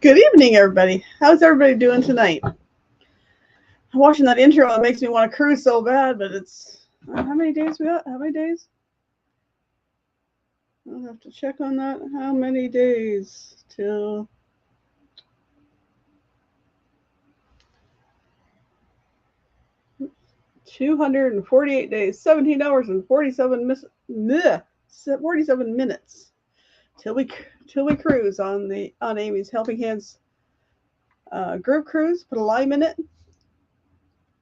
Good evening, everybody. How's everybody doing tonight? I'm watching that intro. It makes me want to cruise so bad, but it's how many days we got? How many days? I'll have to check on that. How many days till 248 days, 17 hours and 47 minutes till we cruise on Amy's Helping Hands group cruise. Put a lime in it.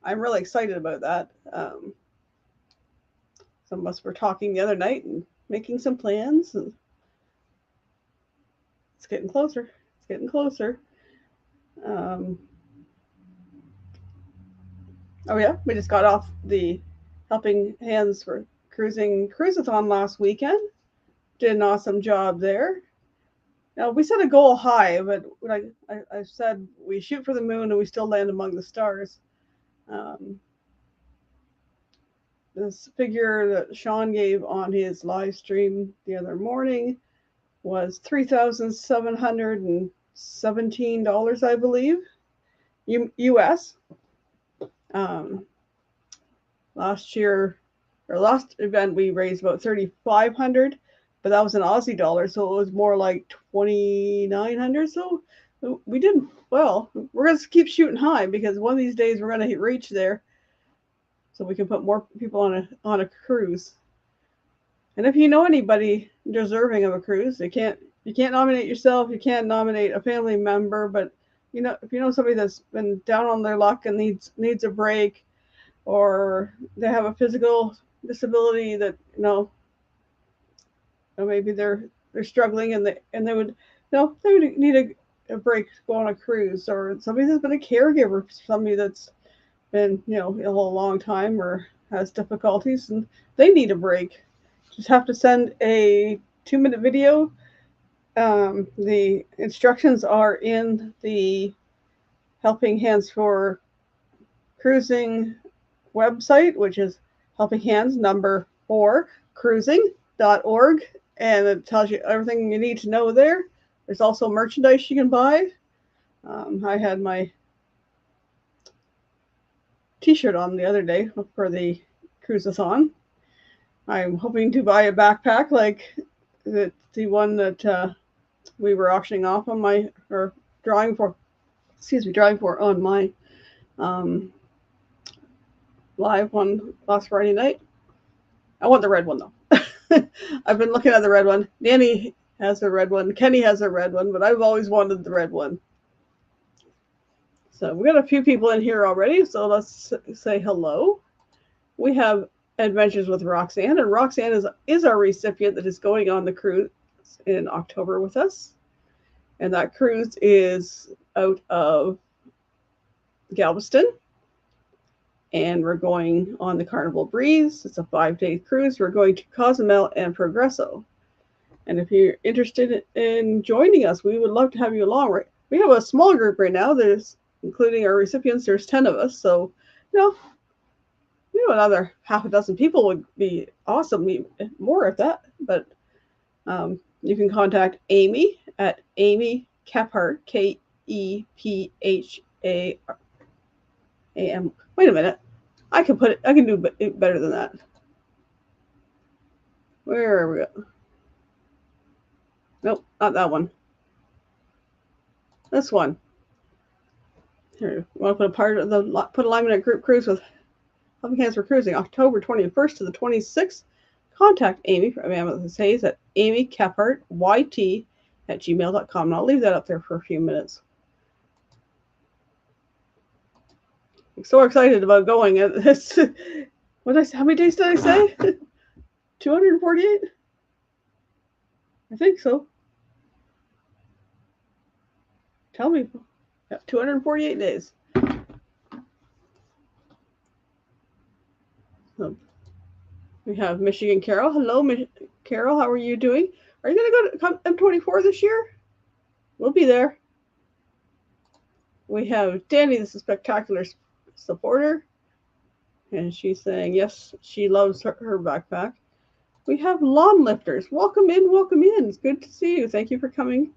I'm really excited about that. Some of us were talking the other night and making some plans. And it's getting closer. It's getting closer. Um, oh yeah, we just got off the Helping Hands for Cruising Cruiseathon last weekend. Did an awesome job there. Now we set a goal high, but like I said, we shoot for the moon and we still land among the stars. Um, this figure that Sean gave on his live stream the other morning was $3,717, I believe, US. Last event we raised about 3,500, but that was an Aussie dollar, so it was more like 2,900. So we did well. We're gonna keep shooting high because one of these days we're gonna reach there, so we can put more people on a cruise. And if you know anybody deserving of a cruise, you can't nominate yourself, you can't nominate a family member, but if you know somebody that's been down on their luck and needs a break, or they have a physical disability that maybe they're struggling and they would need a break to go on a cruise, or somebody that's been a caregiver for somebody that's been ill a long time or has difficulties and they need a break. Just have to send a 2-minute video. The instructions are in the Helping Hands for Cruising website, which is Helping Hands #4 cruising.org, and it tells you everything you need to know there. There's also merchandise you can buy. I had my t-shirt on the other day for the cruiseathon. I'm hoping to buy a backpack like the one that we were auctioning off on drawing for on my live one last Friday night. I want the red one though. I've been looking at the red one. Danny has a red one. Kenny has a red one, but I've always wanted the red one. So we got a few people in here already, so let's say hello. We have Adventures with Roxanne, and Roxanne is our recipient that is going on the cruise in October with us. And that cruise is out of Galveston. And we're going on the Carnival Breeze. It's a 5-day cruise. We're going to Cozumel and Progreso. And if you're interested in joining us, we would love to have you along. We have a small group right now. Including our recipients, there's 10 of us. So, another half a dozen people would be awesome. More of that. But you can contact Amy at Amy Kephart, KEPHARAM. Wait a minute. I can do it better than that. Where are we at? Nope, not that one. This one. Here, we want to put a line in a group cruise with Helping Hands for Cruising, October 21st to the 26th. Contact Amy from Amethyst Hayes at amykephartyt@gmail.com. And I'll leave that up there for a few minutes. I'm so excited about going. How many days did I say? 248? I think so. Tell me. 248 days. We have Michigan Carol. Hello, Carol. How are you doing? Are you going to go to M24 this year? We'll be there. We have Danny, the spectacular supporter. And she's saying, yes, she loves her backpack. We have lawn lifters. Welcome in, welcome in. It's good to see you. Thank you for coming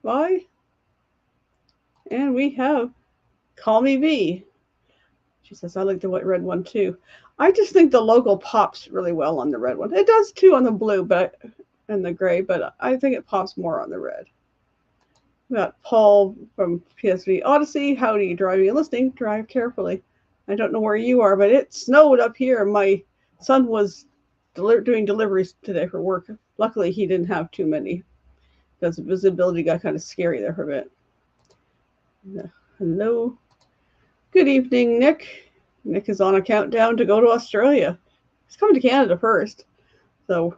by. And we have Call Me V. She says, I like the white red one too. I just think the logo pops really well on the red one. It does too on the blue, and the gray, but I think it pops more on the red. We got Paul from PSV Odyssey. Howdy, driving and listening. Drive carefully. I don't know where you are, but it snowed up here. My son was doing deliveries today for work. Luckily, he didn't have too many because the visibility got kind of scary there for a bit. Hello. Good evening, Nick. Nick is on a countdown to go to Australia. He's coming to Canada first. So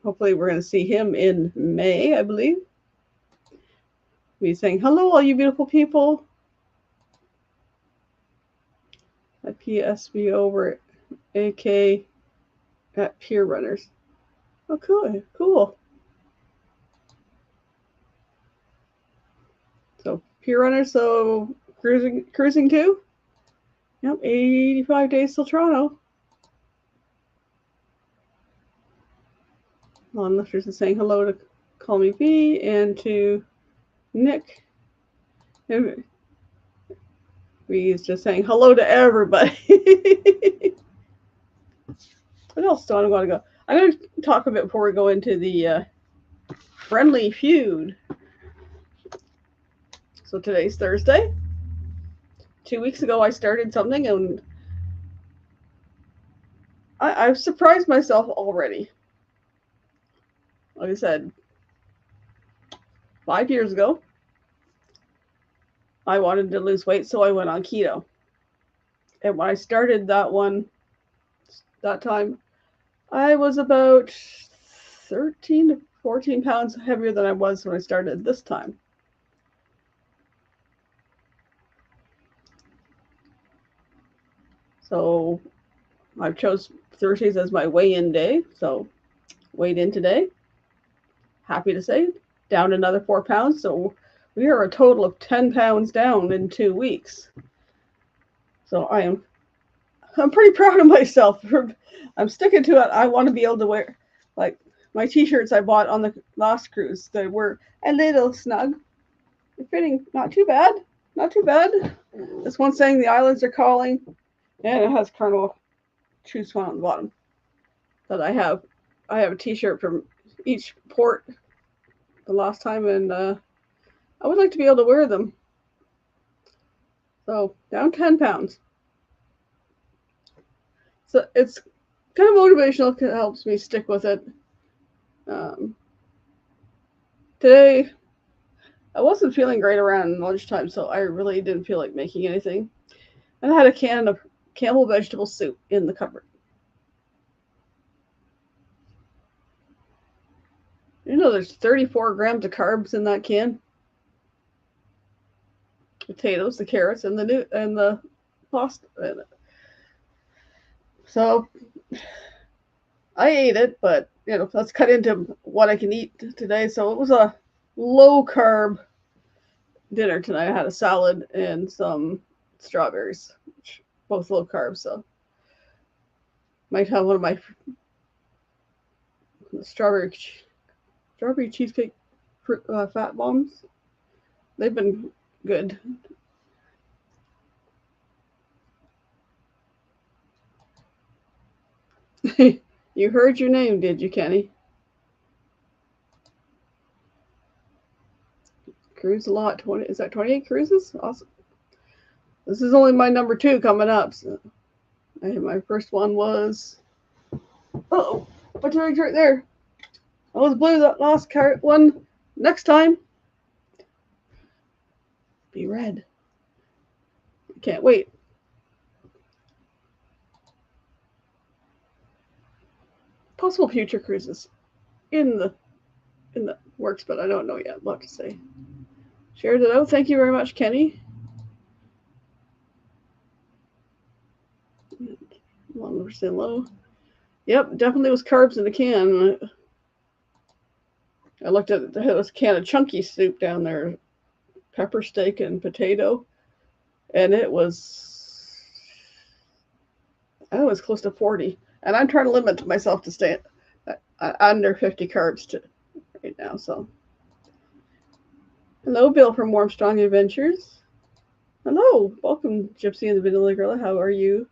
hopefully we're going to see him in May, I believe. He's saying, hello, all you beautiful people. At PSV over AK at Pier Runners. Oh, cool. So Pier Runners, so cruising too? Yep, 85 days till Toronto. Lawn Lifters is saying hello to Call Me V and to Nick. He's just saying hello to everybody. What else do I want to go? I'm going to talk a bit before we go into the friendly feud. So today's Thursday. 2 weeks ago, I started something, and I've surprised myself already. Like I said, 5 years ago, I wanted to lose weight, so I went on keto. And when I started that time, I was about 13 to 14 pounds heavier than I was when I started this time. So I chose Thursdays as my weigh-in day. So weighed in today. Happy to say, down another 4 pounds. So we are a total of 10 pounds down in 2 weeks. So I'm pretty proud of myself. I'm sticking to it. I want to be able to wear, like, my t-shirts I bought on the last cruise. They were a little snug. They're fitting not too bad. This one's saying the islands are calling. And it has Carnival choose one on the bottom. But I have a t-shirt from each port the last time, and I would like to be able to wear them. So down 10 pounds. So it's kind of motivational. It helps me stick with it. Today, I wasn't feeling great around lunchtime, so I really didn't feel like making anything. And I had a can of Campbell vegetable soup in the cupboard. You know, there's 34 grams of carbs in that can. Potatoes, the carrots, and the pasta in it. So I ate it, but let's cut into what I can eat today. So it was a low carb dinner tonight. I had a salad and some strawberries, both low carb. So might have one of my strawberry cheesecake fat bombs. They've been good. You heard your name, did you, Kenny? Cruise a lot. 20, is that 28 cruises? Awesome. This is only my number 2 coming up. So my first one was, what's right there? I was blue that last one. Next time, be red. Can't wait. Possible future cruises in the works, but I don't know yet what to say. Shared it out. Thank you very much, Kenny. Long low. Yep, definitely was carbs in the can. I looked at it. There was a can of chunky soup down there, pepper steak and potato, and it was close to 40. And I'm trying to limit myself to stay under 50 carbs right now. So, hello, Bill from Warm Strong Adventures. Hello, welcome, Gypsy and the Vanilla Girl. How are you?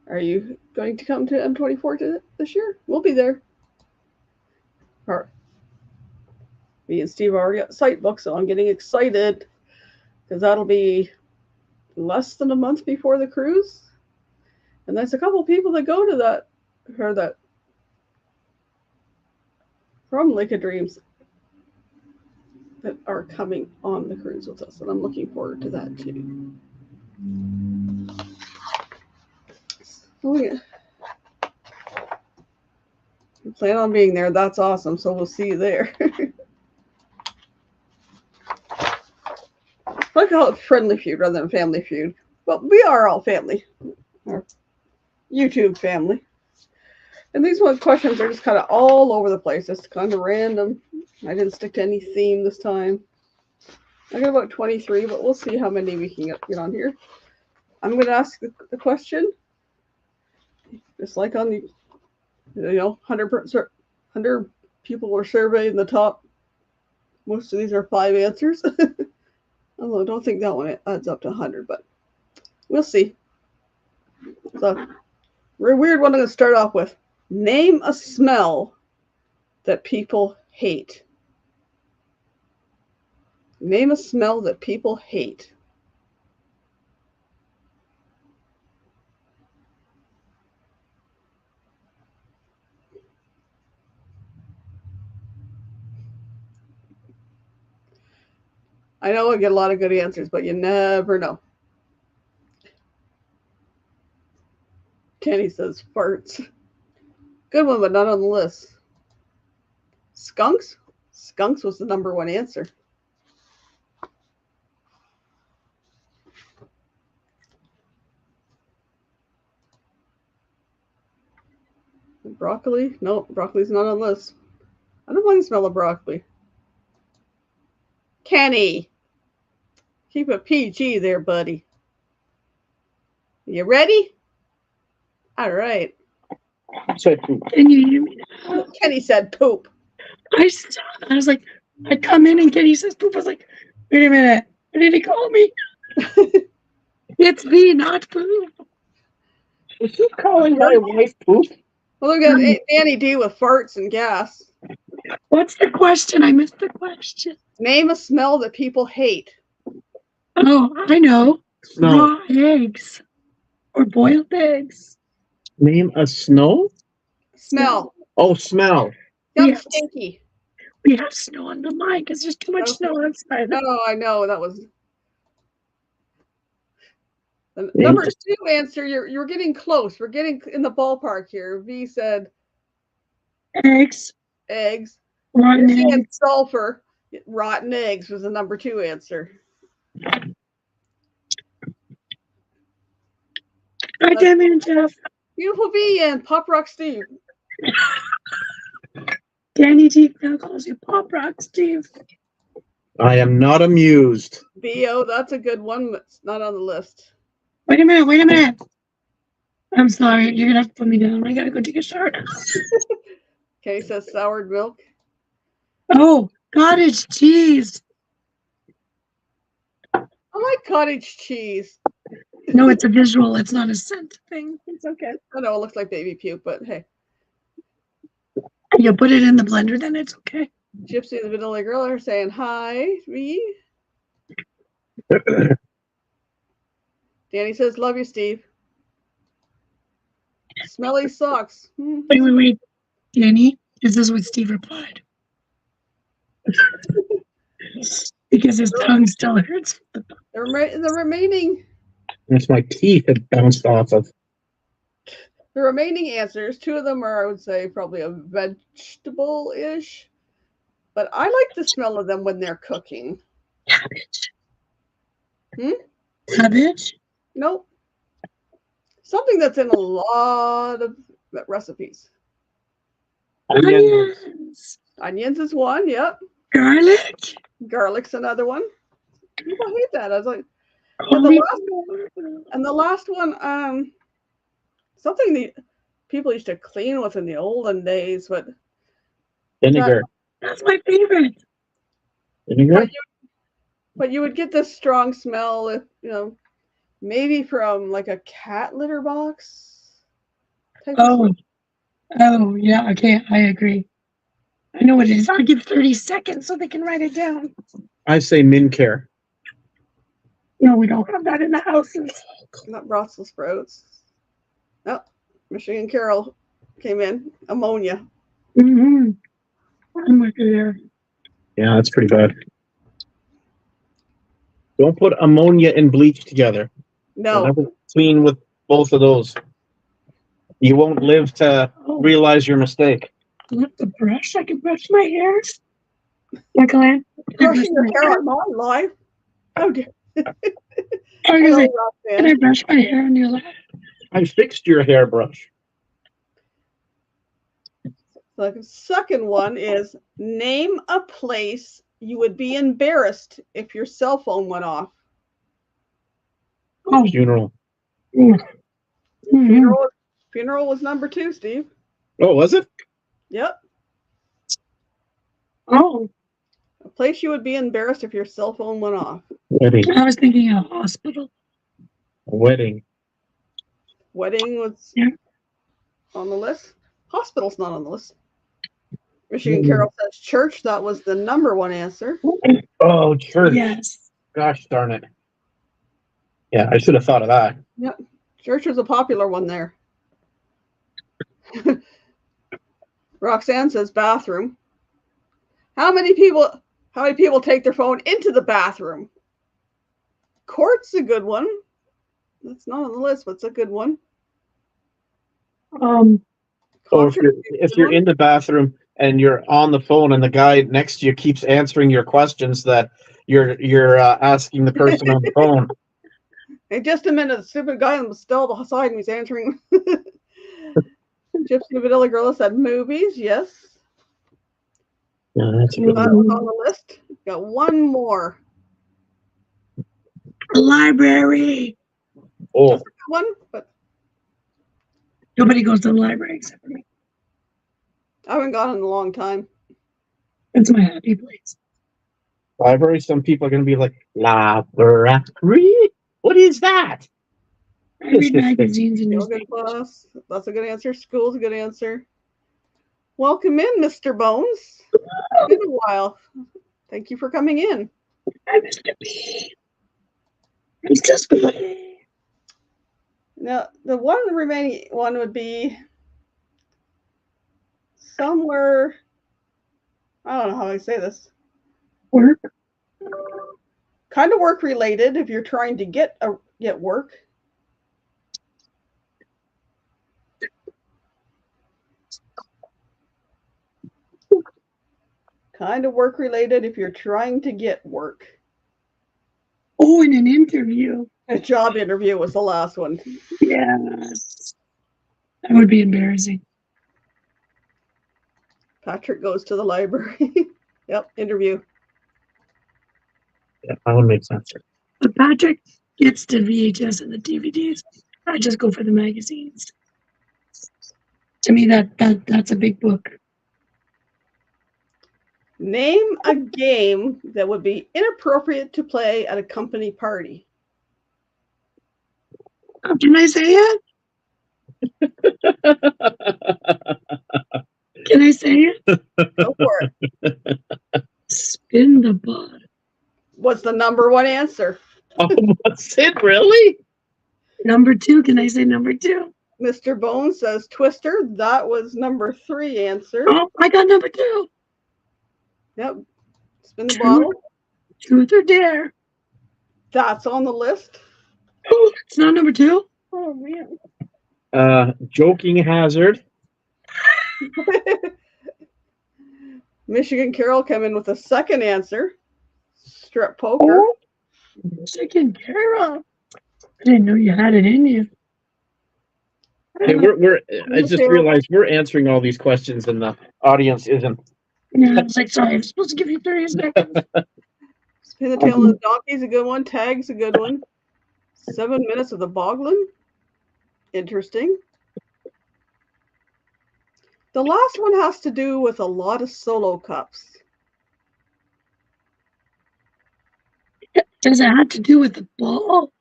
Are you going to come to M24 this year? We'll be there. Me and Steve already got site booked, so I'm getting excited because that'll be less than a month before the cruise. And there's a couple people that go to that, or that from Lake of Dreams that are coming on the cruise with us, and I'm looking forward to that too. Oh yeah. We plan on being there. That's awesome. So we'll see you there. I call it Friendly Feud rather than Family Feud. But we are all family. Our YouTube family. And these questions are just kind of all over the place. It's kind of random. I didn't stick to any theme this time. I got about 23, but we'll see how many we can get on here. I'm going to ask the question. Just like on the, 100 people were surveyed in the top. Most of these are 5 answers. Although I don't think that one adds up to 100, but we'll see. So, a weird one I'm going to start off with. Name a smell that people hate. Name a smell that people hate. I know I get a lot of good answers, but you never know. Kenny says farts. Good one, but not on the list. Skunks? Skunks was the number 1 answer. Broccoli? No, broccoli's not on the list. I don't mind the smell of broccoli. Kenny! Keep it PG there, buddy. You ready? All right. Said poop. Can you hear me? Kenny said poop. I was like, I come in and Kenny says poop. I was like, wait a minute. What did he call me? It's me, not poop. Was you calling my wife poop? Well, we got Danny D with farts and gas. What's the question? I missed the question. Name a smell that people hate. Oh, I know. No. Raw eggs or boiled eggs. Name a snow? Smell. Oh, smell. Yep, stinky. We have snow on the line because there's too much snow outside. Oh, I know. That was the number 2 answer. You're getting close. We're getting in the ballpark here. V said eggs. Eggs. Rotten eggs. And sulfur. Rotten eggs was the number 2 answer. Hi, Demi and Jeff. Beautiful V and Pop Rock Steve. Danny D now calls you Pop Rock Steve. I am not amused. B.O., that's a good one, but it's not on the list. Wait a minute. I'm sorry. You're going to have to put me down. I got to go take a shower. Okay, says soured milk. Oh, cottage cheese. I like cottage cheese. No, it's a visual. It's not a scent thing. It's okay. I know it looks like baby puke, but hey. You put it in the blender, then it's okay. Gypsy and the Vanilla Girl are saying hi. V. Danny says, love you, Steve. Smelly socks. Wait. Danny, is this what Steve replied? Because his tongue still hurts. The remaining... That's my teeth had bounced off of. The remaining answers, 2 of them are, I would say, probably a vegetable-ish. But I like the smell of them when they're cooking. Cabbage. Hmm? Cabbage? Nope. Something that's in a lot of recipes. Onions. Onions is one, yep. Garlic? Garlic's another one. People hate that. I was like, and the last one, something the people used to clean with in the olden days, but vinegar. That's my favorite. Vinegar? But you would get this strong smell if, maybe from like a cat litter box type of Oh, smell. oh, yeah. Okay, I agree. I know what it is. I'll give 30 seconds so they can write it down. I say min care. No, we don't have that in the houses. Not Brussels sprouts. Oh, Michigan Carol came in. Ammonia. Mm-hmm. I'm with you there. Yeah, that's pretty bad. Don't put ammonia and bleach together. No. Never clean with both of those. You won't live to realize your mistake. With the brush, I can brush my hair. Michael, Brushing your hair on my life? How dare can I brush my hair on your lap? I fixed your hairbrush. The second one is name a place you would be embarrassed if your cell phone went off. Oh, Funeral. Mm-hmm. Funeral was number 2, Steve. Oh, was it? Yep. Oh, A place you would be embarrassed if your cell phone went off. Wedding. I was thinking a hospital. Wedding. Wedding was on the list. Hospital's not on the list. Michigan Carol says church. That was the number 1 answer. Oh, church. Yes. Gosh darn it. Yeah, I should have thought of that. Yep. Church was a popular one there. Roxanne says bathroom. How many people take their phone into the bathroom? Court's a good one. That's not on the list, but it's a good one. Or if you're in the bathroom and you're on the phone and the guy next to you keeps answering your questions that you're asking the person on the phone. Hey, just a minute, the stupid guy on the still beside me is answering. Gypsy Vanilla Girl said movies, yes. Yeah, that's a good That one. was on the list. Got one more. Library. Oh, That's a good one, but Nobody goes to the library except for me. I haven't gone in a long time. That's my happy place. library. Some people are going to be like, library? What is that? I read magazines and Yoga newspapers. class. That's a good answer. School's a good answer. Welcome in, Mr. Bones. It's been a while. Thank you for coming in. Hi, Mr. B. Mr. B. Now, the one remaining one would be somewhere, I don't know how I say this. Work. Kind of work related if you're trying to get work. Kind of work related if you're trying to get work. Oh, in an interview. A job interview was the last one. Yes. That would be embarrassing. Patrick goes to the library. Yep, interview. Yeah, that would make sense. But Patrick gets the VHS and the DVDs. I just go for the magazines. To me, that's a big book. Name a game that would be inappropriate to play at a company party. Oh, can I say it? Can I say it? Go for it. Spin the bottle. What's the number 1 answer? Oh, what's it really? Number 2. Can I say number 2? Mr. Bones says Twister. That was number 3 answer. Oh, I got number 2. Yep. Spin the bottle. Truth or dare. That's on the list. Oh, it's not number 2. Oh man. Joking hazard. Michigan Carol came in with a second answer. Strip poker. Oh, Michigan Carol. I didn't know you had it in you. Hey, I just realized we're answering all these questions and the audience isn't. Yeah, I was like, sorry, I'm supposed to give you 30 seconds. Spin the tail of the donkey's a good one. Tag's a good one. 7 minutes of the boglin. Interesting. The last one has to do with a lot of solo cups. Does it have to do with the ball?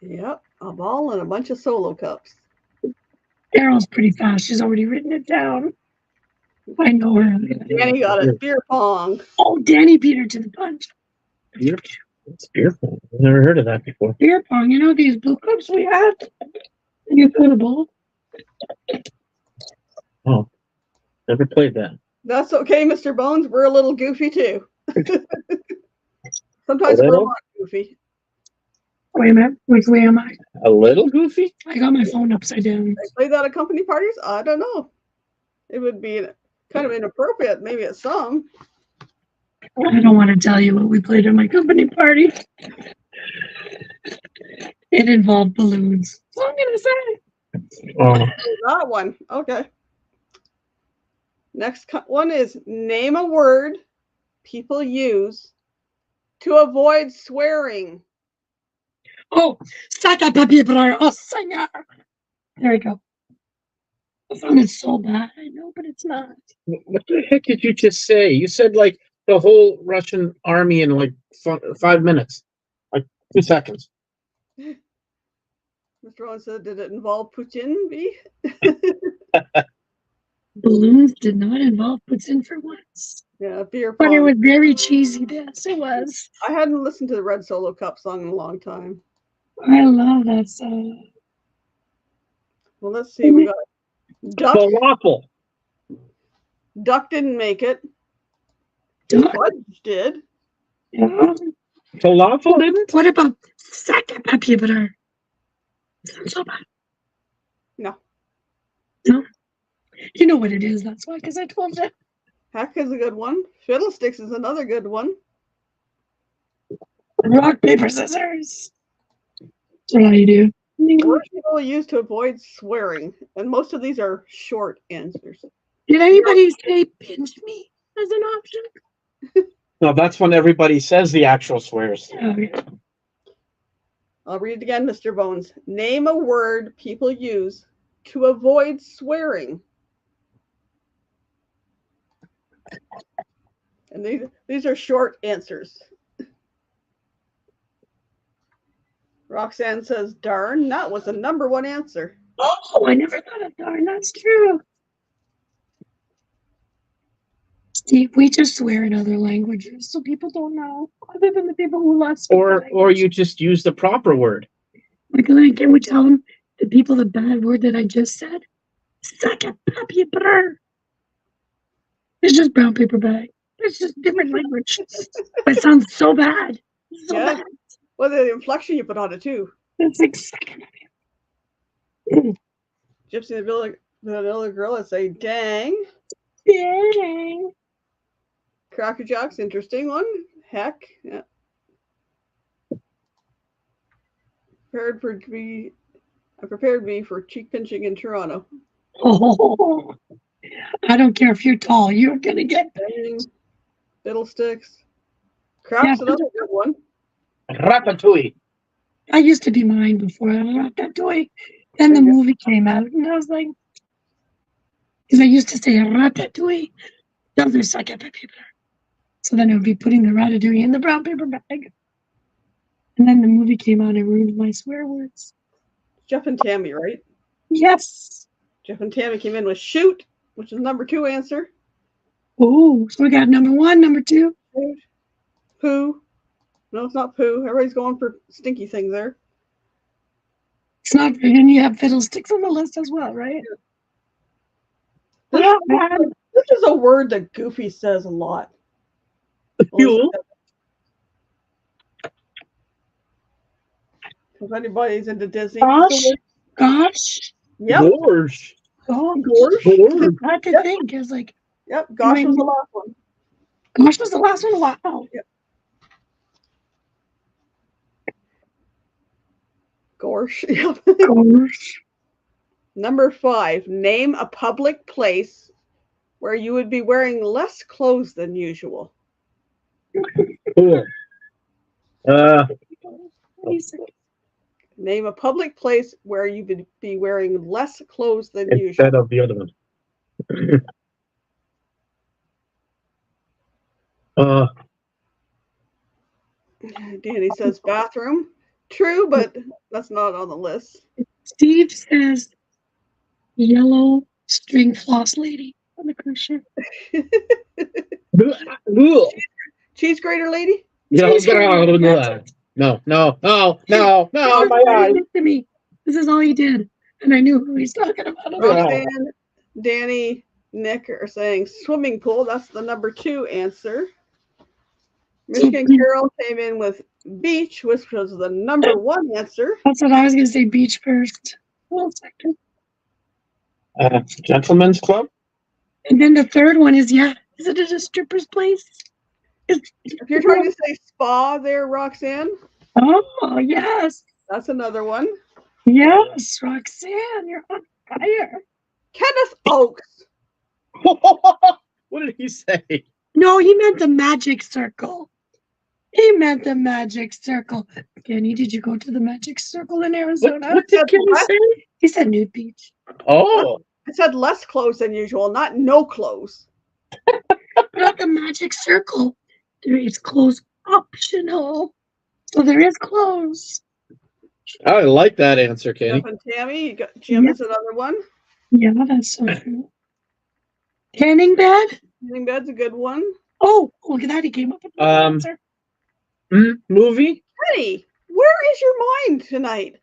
Yep, a ball and a bunch of solo cups. Carol's pretty fast. She's already written it down. I know her. Danny got it. Beer pong. Oh, Danny beat her to the punch. It's beer pong. I've never heard of that before. Beer pong. You know these blue cups we have? And you throw the ball. Oh, never played that. That's okay, Mr. Bones. We're a little goofy too. Sometimes we're a lot goofy. Wait a minute. Which way am I? A little goofy? I got my phone upside down. I play that at company parties? I don't know. It would be kind of inappropriate, maybe at some. I don't want to tell you what we played at my company party. It involved balloons. That's all I'm going to say. Oh. That one. Okay. Next one is name a word people use to avoid swearing. Oh, saca papi brar. Oh, senor. There we go. It sounded so bad. I know, but it's not. What the heck did you just say? You said like the whole Russian army in like 5 minutes, like 2 seconds. Mr. Owen said, did it involve Putin? Balloons did not involve Putin for once. Yeah, beer pong. But it was very cheesy, this. It was. I hadn't listened to the Red Solo Cup song in a long time. I love that song. Well, let's see. We got Duck. Falafel. Duck didn't make it. Duck Fudge did. Yeah. Falafel didn't? What about saca papi brar? Sounds so bad. No. No? You know what it is, that's why, because I told you. Heck is a good one. Fiddlesticks is another good one. Rock, paper, scissors. That's what I do. Words people use to avoid swearing, and most of these are short answers. Did anybody say pinch me as an option? No, that's when everybody says the actual swears. Oh, yeah. I'll read it again, Mr. Bones. Name a word people use to avoid swearing. And these are short answers. Roxanne says, darn, that was the number one answer. Oh, I never thought of darn. That's true. Steve, we just swear in other languages, so people don't know, other than the people who love speaking Or you just use the proper word. Like, can we tell them, the people, the bad word that I just said? Saca papi brar. It's just brown paper bag. It's just different language. But it sounds so bad. So bad. Well, the inflection you put on it too. It's like sucking papi. Gypsy and the Vanilla Gorilla say, dang. Dang. Cracker Jack's interesting one. Heck. Yeah. I prepared me for cheek pinching in Toronto. Oh, I don't care if you're tall, you're gonna get Dang. Fiddlesticks. Crap's another good one. Ratatouille. I used to be mine before Ratatouille. Then the movie came out, and I was like, because I used to say Ratatouille, those are suck at paper. So then it would be putting the Ratatouille in the brown paper bag. And then the movie came out and ruined my swear words. Jeff and Tammy, right? Yes. Jeff and Tammy came in with shoot, which is number 2 answer. Oh, so we got number 1, number 2. Shoot. Poo. No, it's not poo. Everybody's going for stinky things there. It's not, and you have fiddlesticks on the list as well, right? Yeah, man. This is a word that Goofy says a lot. Fuel. If anybody's into Disney. Gosh. Yep. Gorge. Oh, Gorge. I had to think. It was like, yep. Gosh was the last one. Gosh was the last one. Wow. Yep. Gorsh. Yep. Gosh. Number 5. Name a public place where you would be wearing less clothes than usual. Cool. Name a public place where you would be wearing less clothes than usual. Instead of the other one. Danny says bathroom. True, but that's not on the list. Steve says yellow string floss lady on the cruise ship. Cheese grater lady? No, my eyes. To me. This is all he did. And I knew who he's talking about. Roxanne, Danny, Nick are saying swimming pool. That's the number 2 answer. Michigan Carol came in with beach, which was the number 1 answer. That's what I was going to say, beach first. 1 second. Gentlemen's club? And then the third one is, is it a stripper's place? If you're trying to say spa there, Roxanne. Oh, yes. That's another one. Yes, Roxanne, you're on fire. Kenneth Oaks. What did he say? No, he meant the magic circle. He meant the magic circle. Kenny, did you go to the magic circle in Arizona? What did Kenny say? He said nude beach. Oh. I said less clothes than usual, not no clothes. But at the magic circle, there is clothes optional. So there is clothes. I like that answer, Kenny. Jeff and Tammy. You got Jim is another one. Yeah, that's so true. Tanning bed? Tanning bed's a good one. Oh, look at that. He came up with an answer. Movie? Kenny, where is your mind tonight?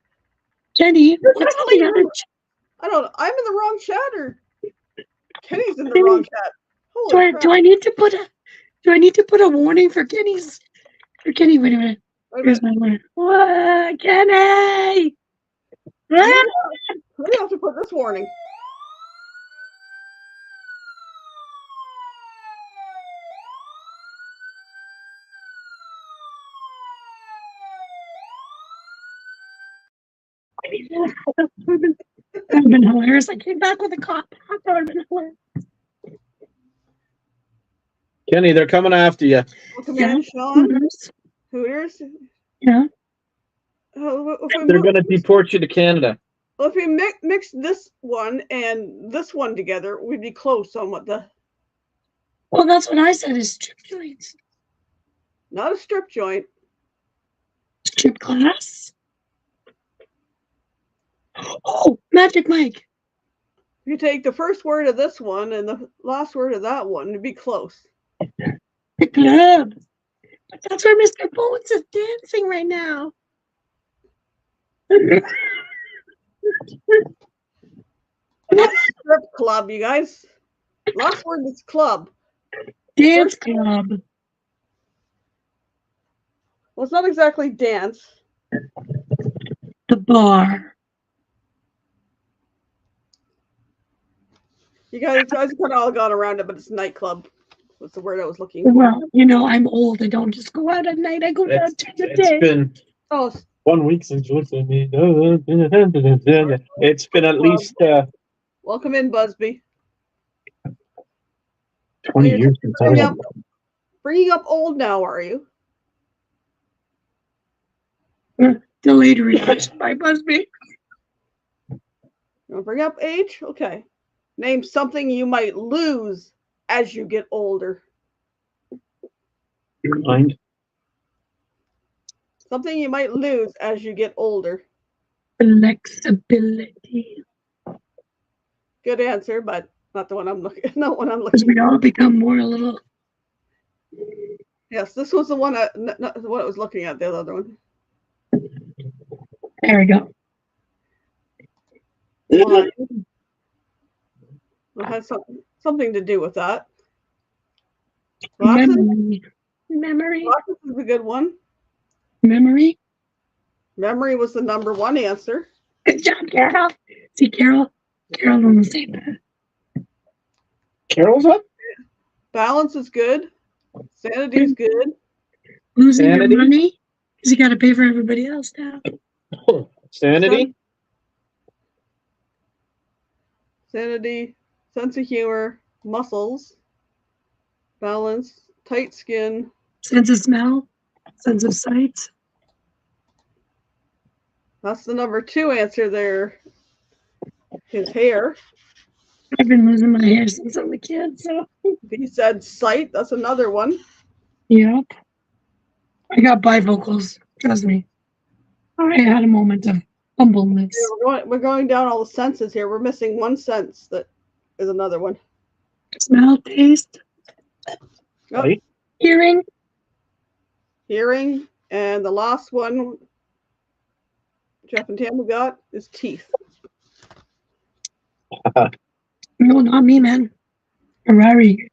Kenny, what's the other I don't know. I'm in the wrong chat or Kenny's in the wrong chat. Holy crap. Do I need to put a warning for Kenny? Wait a minute. Here's my warning. What, Kenny? Who do you have to put this warning? That would have been hilarious. I came back with a cop. That would have been hilarious. Kenny, they're coming after you. Welcome in, Sean. Hooters. Yeah. They're going to deport you to Canada. Well, if we mix this one and this one together, we'd be close on what the... Well, that's what I said is strip joints. Not a strip joint. Strip class? Oh, Magic Mike. If you take the first word of this one and the last word of that one, it'd be close. The club. But that's where Mr. Bones is dancing right now. Strip club, you guys. Last word is club. Dance club. Well, it's not exactly dance. The bar. You guys kind of all gone around it, but it's nightclub. Was the word I was looking for. Well, I'm old. I don't just go out at night. I go out during the day. It's been 1 week since you looked at me. It's been at least welcome in, Busby. 20 years since I was. Bringing up old now, are you? Delayed reaction by Busby. You bring up age? Okay. Name something you might lose as you get older. Your mind. Something you might lose as you get older. Flexibility. Good answer, but not the one I'm looking. Not one I'm looking. Because we all become more a little. Yes, this was the one. Not the one I was looking at. The other one. There we go. It has something to do with that. Memory. Glasses is a good one. Memory. Memory was the number 1 answer. Good job, Carol. See, Carol almost said that. Carol's up? Balance is good. Sanity is good. Losing your money because you got to pay for everybody else now. Sanity. Sanity, sense of humor, muscles, balance, tight skin. Sense of smell, sense of sight. That's the number 2 answer there. His hair. I've been losing my hair since I'm a kid, so. He said sight. That's another one. Yep. I got bifocals. Trust me. I had a moment of humbleness. We're going down all the senses here. We're missing one sense that is another one. Smell, taste, Right? hearing. Hearing, and the last one Jeff and Tammy got is teeth. No, not me, man. Ferrari.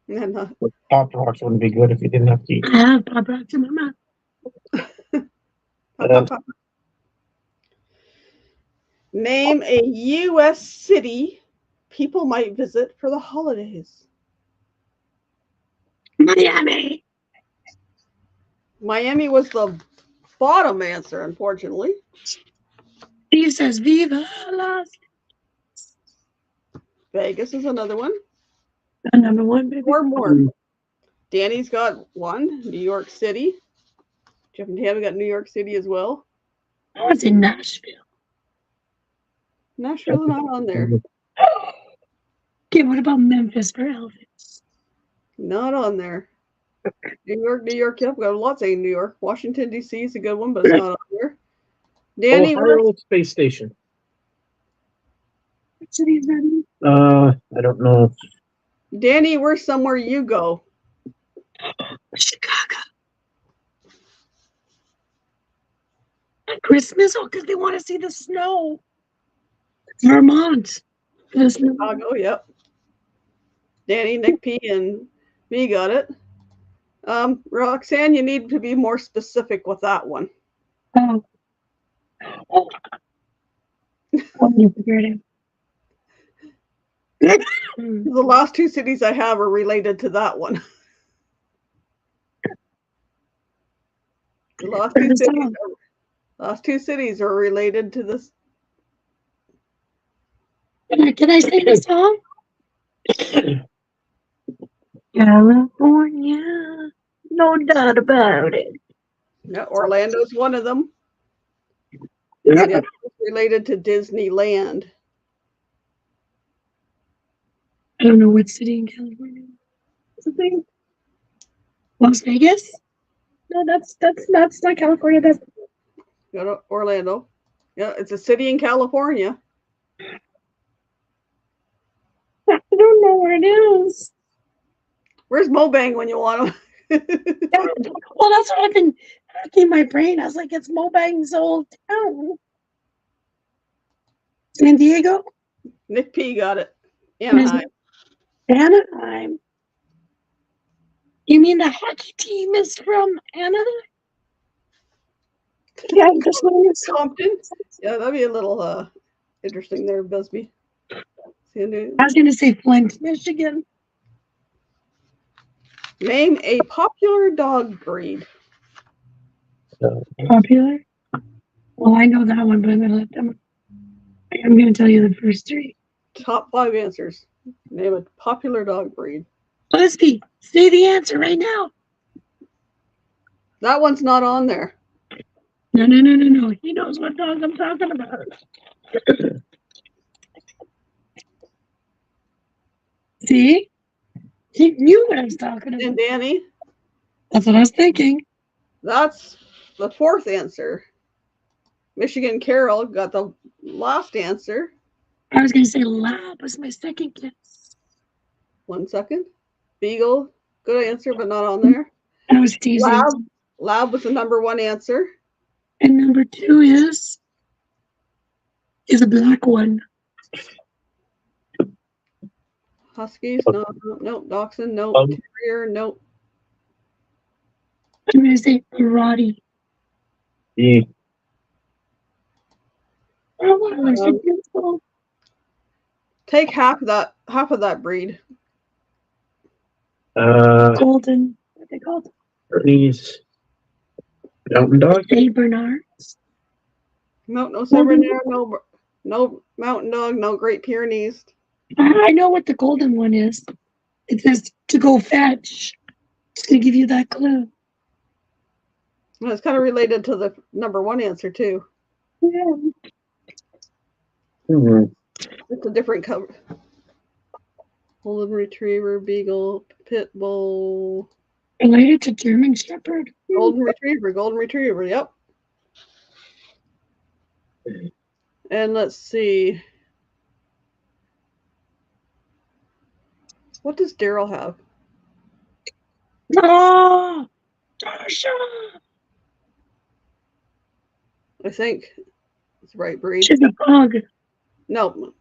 And Pop rocks wouldn't be good if you didn't have teeth. I have Pop Rocks in my mouth. Name a U.S. city people might visit for the holidays. Miami. Miami was the bottom answer, unfortunately. Steve says, Viva Las. Vegas is another one. Number one, baby. 4 more. Danny's got 1. New York City. Jeff and Tammy got New York City as well. I was in Nashville. Nashville's not on there. Okay, what about Memphis for Elvis? Not on there. New York. Yep, got lots in New York. Washington, D.C. is a good one, but it's not on there. Danny, Ohio Space Station. What city is that in? I don't know. Danny, where's somewhere you go? Chicago. At Christmas? Oh, because they want to see the snow. Vermont. The snow. Chicago, yep. Danny, Nick P, and me got it. Roxanne, you need to be more specific with that one. Oh. Oh, you figured it. The last 2 cities I have are related to that one. The last two cities are related to this. Can I sing the song? California, no doubt about it. Yeah, Orlando's one of them. Yeah. The other is related to Disneyland. I don't know what city in California. Something. Las Vegas? No, that's not California. That's Got Orlando. Yeah, it's a city in California. I don't know where it is. Where's Mobang when you want him? Well, that's what I've been racking my brain. I was like, it's Mobang's old town. San Diego? Nick P got it. Anaheim. Anaheim. You mean the hockey team is from Anaheim? Yeah, this one is Compton. Yeah, that'd be a little interesting there, Busby. I was going to say Flint, Michigan. Name a popular dog breed. Popular? Well, I know that one, but I'm going to let them. I'm going to tell you the first 3. Top 5 answers. Name a popular dog breed. Busby, say the answer right now. That one's not on there. No. He knows what dog I'm talking about. See? He knew what I was talking about. And Danny, That's what I was thinking. that's the 4th answer. Michigan Carol got the last answer. I was going to say Lab was my second guess. 1 second. Beagle, good answer, but not on there. I was teasing. Lab was the number 1 answer. And number 2 is a black one. Huskies, no. Dachshund, no. Terrier, no. I'm going to say Roddy. Yeah. Take half of that breed. Golden. What are they called? Bernese. Mountain dog. Saint Bernards. No Saint Bernard, no Mountain Dog, no Great Pyrenees. I know what the golden one is. It says to go fetch. It's going to give you that clue. Well, it's kind of related to the number 1 answer too. Yeah. Mm-hmm. It's a different cover. Golden Retriever, Beagle, Pit Bull. Related to German Shepherd. Golden Retriever. Golden Retriever. Yep. And let's see. What does Daryl have? Oh, Tasha. I think it's the right breed. She's a pug. No.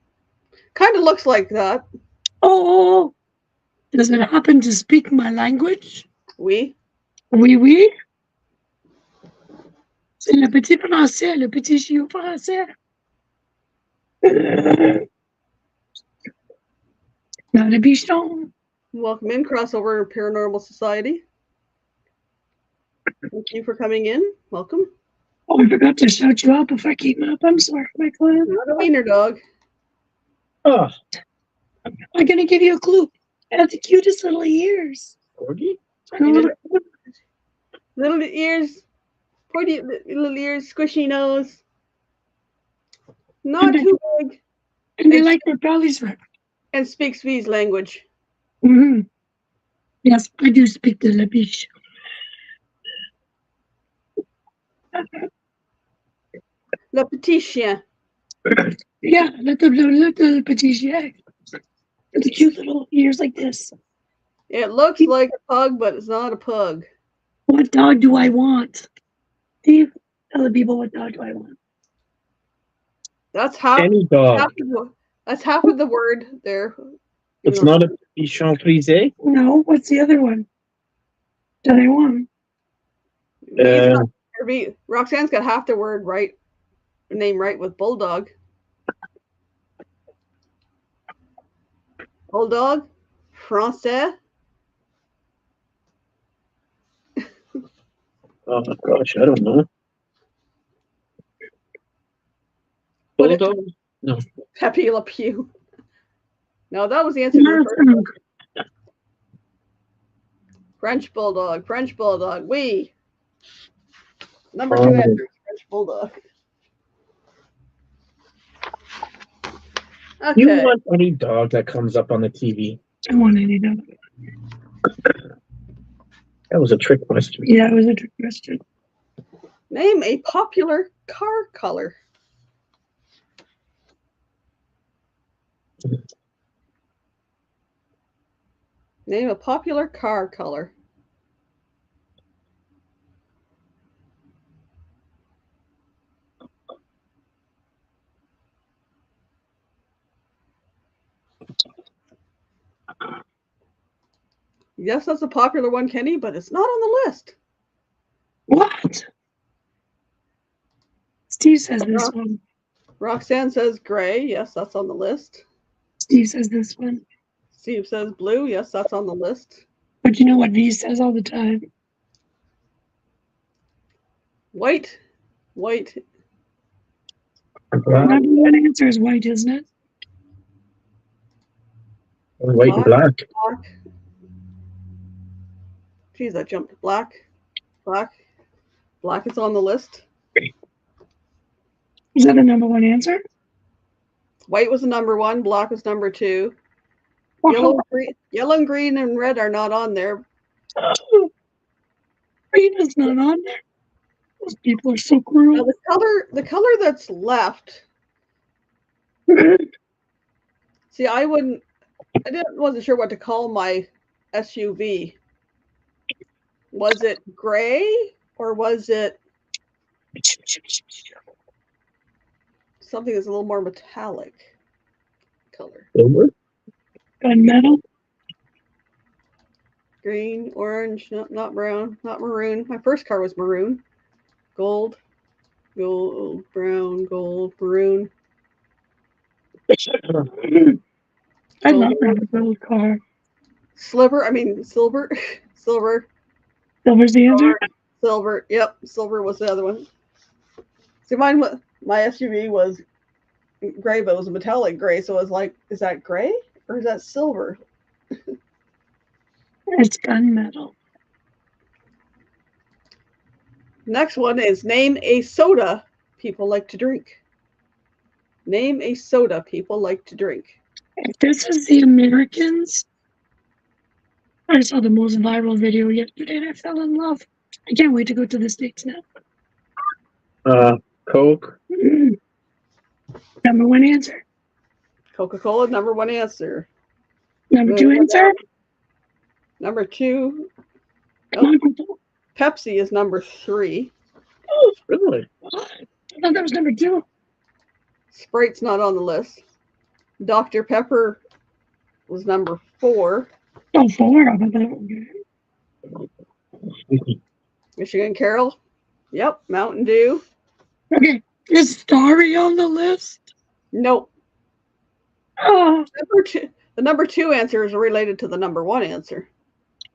Kind of looks like that. Oh, does it happen to speak my language? Oui. Oui, oui. C'est le petit français, le petit chiot français. Not a bichon. Welcome in, Crossover Paranormal Society. Thank you for coming in. Welcome. Oh, I forgot to shout you out before I came up. I'm sorry, my client. Not a wiener dog. Oh, I'm going to give you a clue. It has the cutest little ears. Corgi? Little ears, pointy little ears, squishy nose. Not too big. And they like their bellies wrapped. And speaks V's language. Mm-hmm. Yes, I do speak the Labiche. Le petit chien. Yeah, little petit chien. The cute little ears like this. It looks like a pug, but it's not a pug. What dog do I want? Steve, tell the people what dog do I want. That's half. Any dog. That's half of the word there. It's not a bichon frisé? No, what's the other one that I want? Roxanne's got half the word right, name right with bulldog. Bulldog, français. Oh gosh, I don't know. Bulldog? No. Pepe Le Pew. No, that was the answer to the first one. French Bulldog. French Bulldog. Oui. Number 2 answer is French Bulldog. Okay. You want any dog that comes up on the TV? I want any dog. That was a trick question. Yeah, it was a trick question. Name a popular car color. Name a popular car color. Yes, that's a popular one, Kenny, but it's not on the list. What? Steve says this one. Roxanne says gray. Yes, that's on the list. Steve says this one. Steve says blue. Yes, that's on the list. But you know what V says all the time? White. White. Number one answer is white, isn't it? White and black. Black. Geez, I jumped. Black. Black. Black is on the list. Is that the number one answer? White was the number 1. Black was number 2. Wow. Yellow, green, and red are not on there. Green is not on there. Those people are so cruel. Now the color that's left. See, I wasn't sure what to call my SUV. Was it gray or was it something that's a little more metallic color? Silver? Gunmetal? Green, orange, not brown, not maroon. My first car was maroon. Gold, brown, gold, maroon. I love that gold car. Silver. Silver's the answer? Silver. Yep, silver was the other one. See, my SUV was gray, but it was a metallic gray, so it was like, is that gray or is that silver? It's gunmetal. Next one is name a soda people like to drink. Name a soda people like to drink. If this is the Americans, I saw the most viral video yesterday and I fell in love. I can't wait to go to the States now. Coke. Number one answer. Coca-Cola, number one answer. Number two answer. Number two. Come on, people. Pepsi is number 3. Oh, really? I thought that was number 2. Sprite's not on the list. Dr. Pepper was number 4. Oh, 4. I thought that was good. Michigan Carol. Yep. Mountain Dew. Okay. Is Starry on the list? Nope. Oh. The number 2 answer is related to the number 1 answer.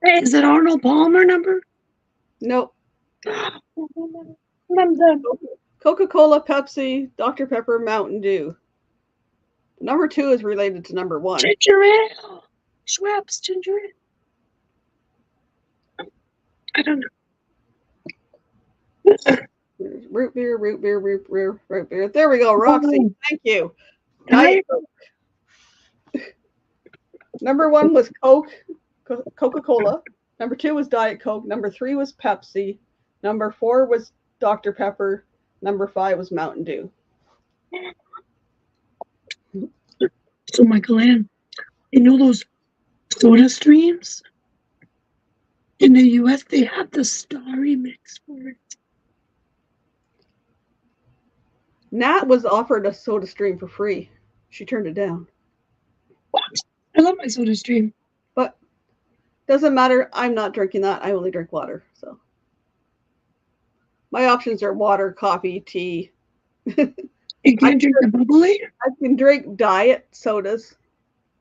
Hey, is it Arnold Palmer number? Nope. I'm done. Coca-Cola, Pepsi, Dr. Pepper, Mountain Dew. Number 2 is related to number 1. Ginger ale. Schweppes ginger ale. I don't know. Root beer, root beer, root beer, root beer. There we go, Roxy. Oh. Thank you. Diet Coke. Number 1 was Coca-Cola. Number 2 was Diet Coke. Number 3 was Pepsi. Number 4 was Dr. Pepper. Number 5 was Mountain Dew. So, Michael Ann, you know those soda streams? In the US, they have the Starry mix for it. Nat was offered a soda stream for free. She turned it down. What? I love my soda stream. But doesn't matter. I'm not drinking that. I only drink water. So my options are water, coffee, tea. You can't drink the bubbly? I can drink diet sodas,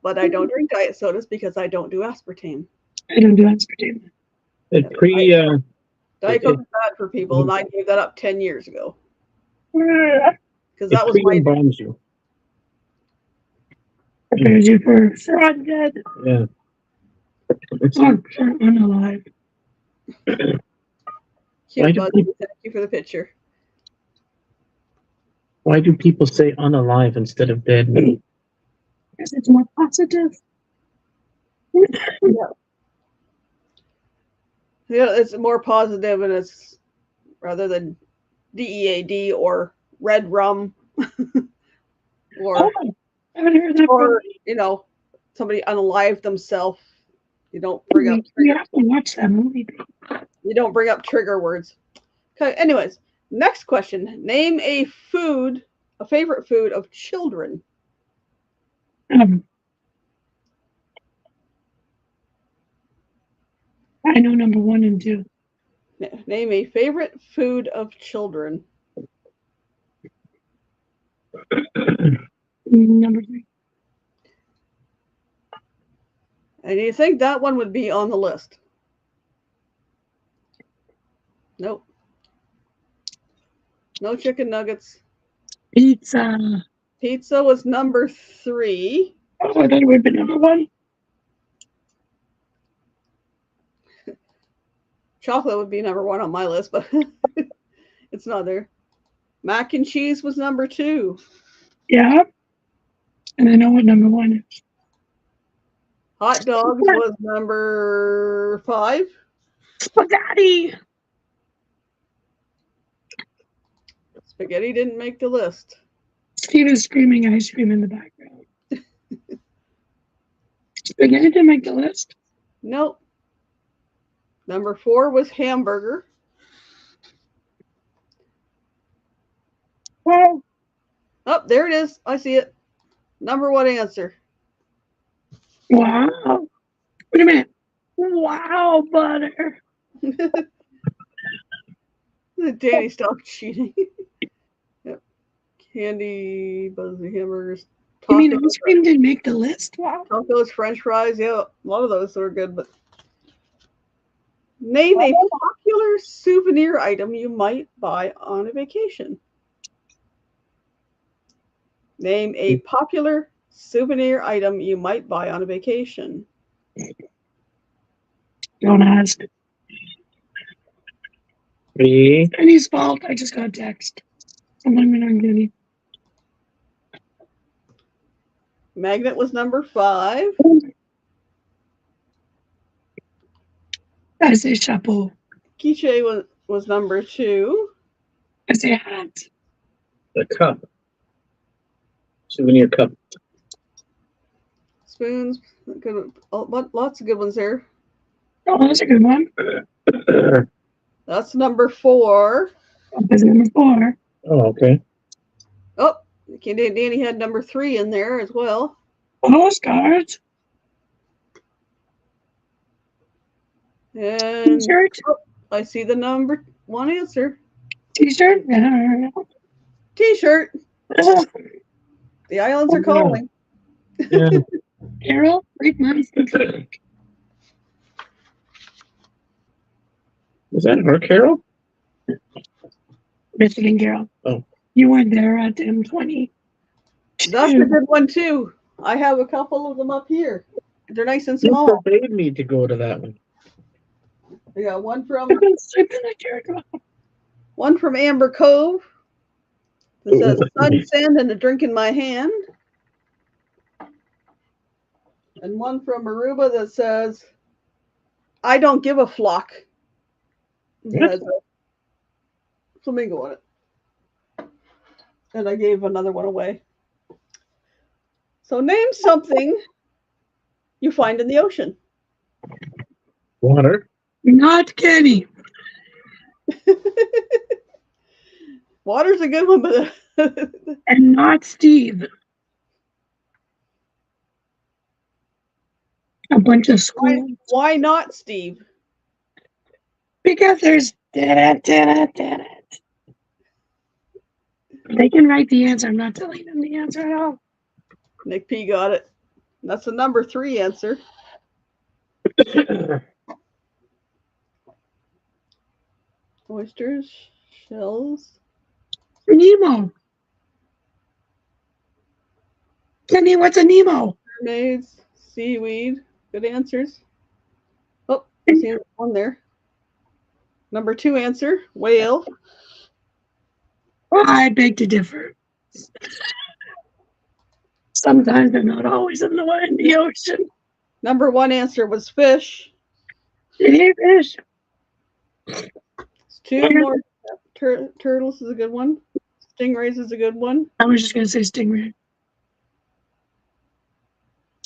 but I don't drink diet sodas because I don't do aspartame. I don't do aspartame. Diet Coke is bad for people, and I gave that up 10 years ago. Because that was my bombs you. Prepares you for undead. Yeah. For unalive. Cute, Buzzy. Thank you for the picture. Why do people say unalive instead of dead? Because it's more positive. Yeah, it's more positive, and it's rather than DEAD or red rum or I haven't heard that. Or somebody unalive themselves. You don't bring up. We have to watch that movie. You don't bring up trigger words. Okay. Anyways, next question: name a favorite food of children. I know number 1 and 2. Name a favorite food of children. Number 3. And you think that one would be on the list? Nope. No chicken nuggets. Pizza. Pizza was number 3. Oh, I thought it would have been number 1. Chocolate would be number 1 on my list, but it's not there. Mac and cheese was number 2. Yeah. And I know what number 1 is. Hot dogs was number 5. Spaghetti. Spaghetti didn't make the list. Steve is screaming ice cream in the background. Spaghetti didn't make the list. Nope. Number 4 was hamburger. Wow. Oh, there it is. I see it. Number 1 answer. Wow. Wait a minute. Wow, butter. Danny stopped cheating. Yep. Candy, Buzzy hamburgers. You mean ice cream didn't make the list? Wow. Tacos, French fries. Yeah, a lot of those were good. But name a popular souvenir item you might buy on a vacation. Name a popular souvenir item you might buy on a vacation. Don't ask. Me. Penny's fault. I just got a text. I'm not getting. Magnet was number 5. I say chapeau. Quiche was number 2. I say hat. The cup. Souvenir cup. Spoons, good, lots of good ones there. Oh, that's a good one. That's number 4. That's number 4. Oh, okay. Oh, Danny had number 3 in there as well. Postcards. And T-shirt. oh, I see the number 1 answer. T-shirt. T-shirt. The islands are calling. Yeah. Carol, read mine. Was that her, Carol? Michigan Carol. Oh. You weren't there at M20. That's a good one too. I have a couple of them up here. They're nice and small. You forbade me to go to that one. We got one from Amber Cove that says sun, sand, and a drink in my hand. And one from Aruba that says, I don't give a flock. It has a flamingo on it. And I gave another one away. So name something you find in the ocean. Water. Not Kenny. Water's a good one, but and not Steve. A bunch of schools. Why not Steve? Because there's They can write the answer. I'm not telling them the answer at all. Nick P got it. That's the number 3 answer. Oysters, shells. Nemo. Kenny, what's a Nemo? Mermaids, seaweed. Good answers. Oh, I see one there. Number 2 answer, whale. I beg to differ. Sometimes they're not always in the ocean. Number 1 answer was fish. Fish. 2 more. Turtles is a good one. Stingrays is a good one. I was just going to say stingray.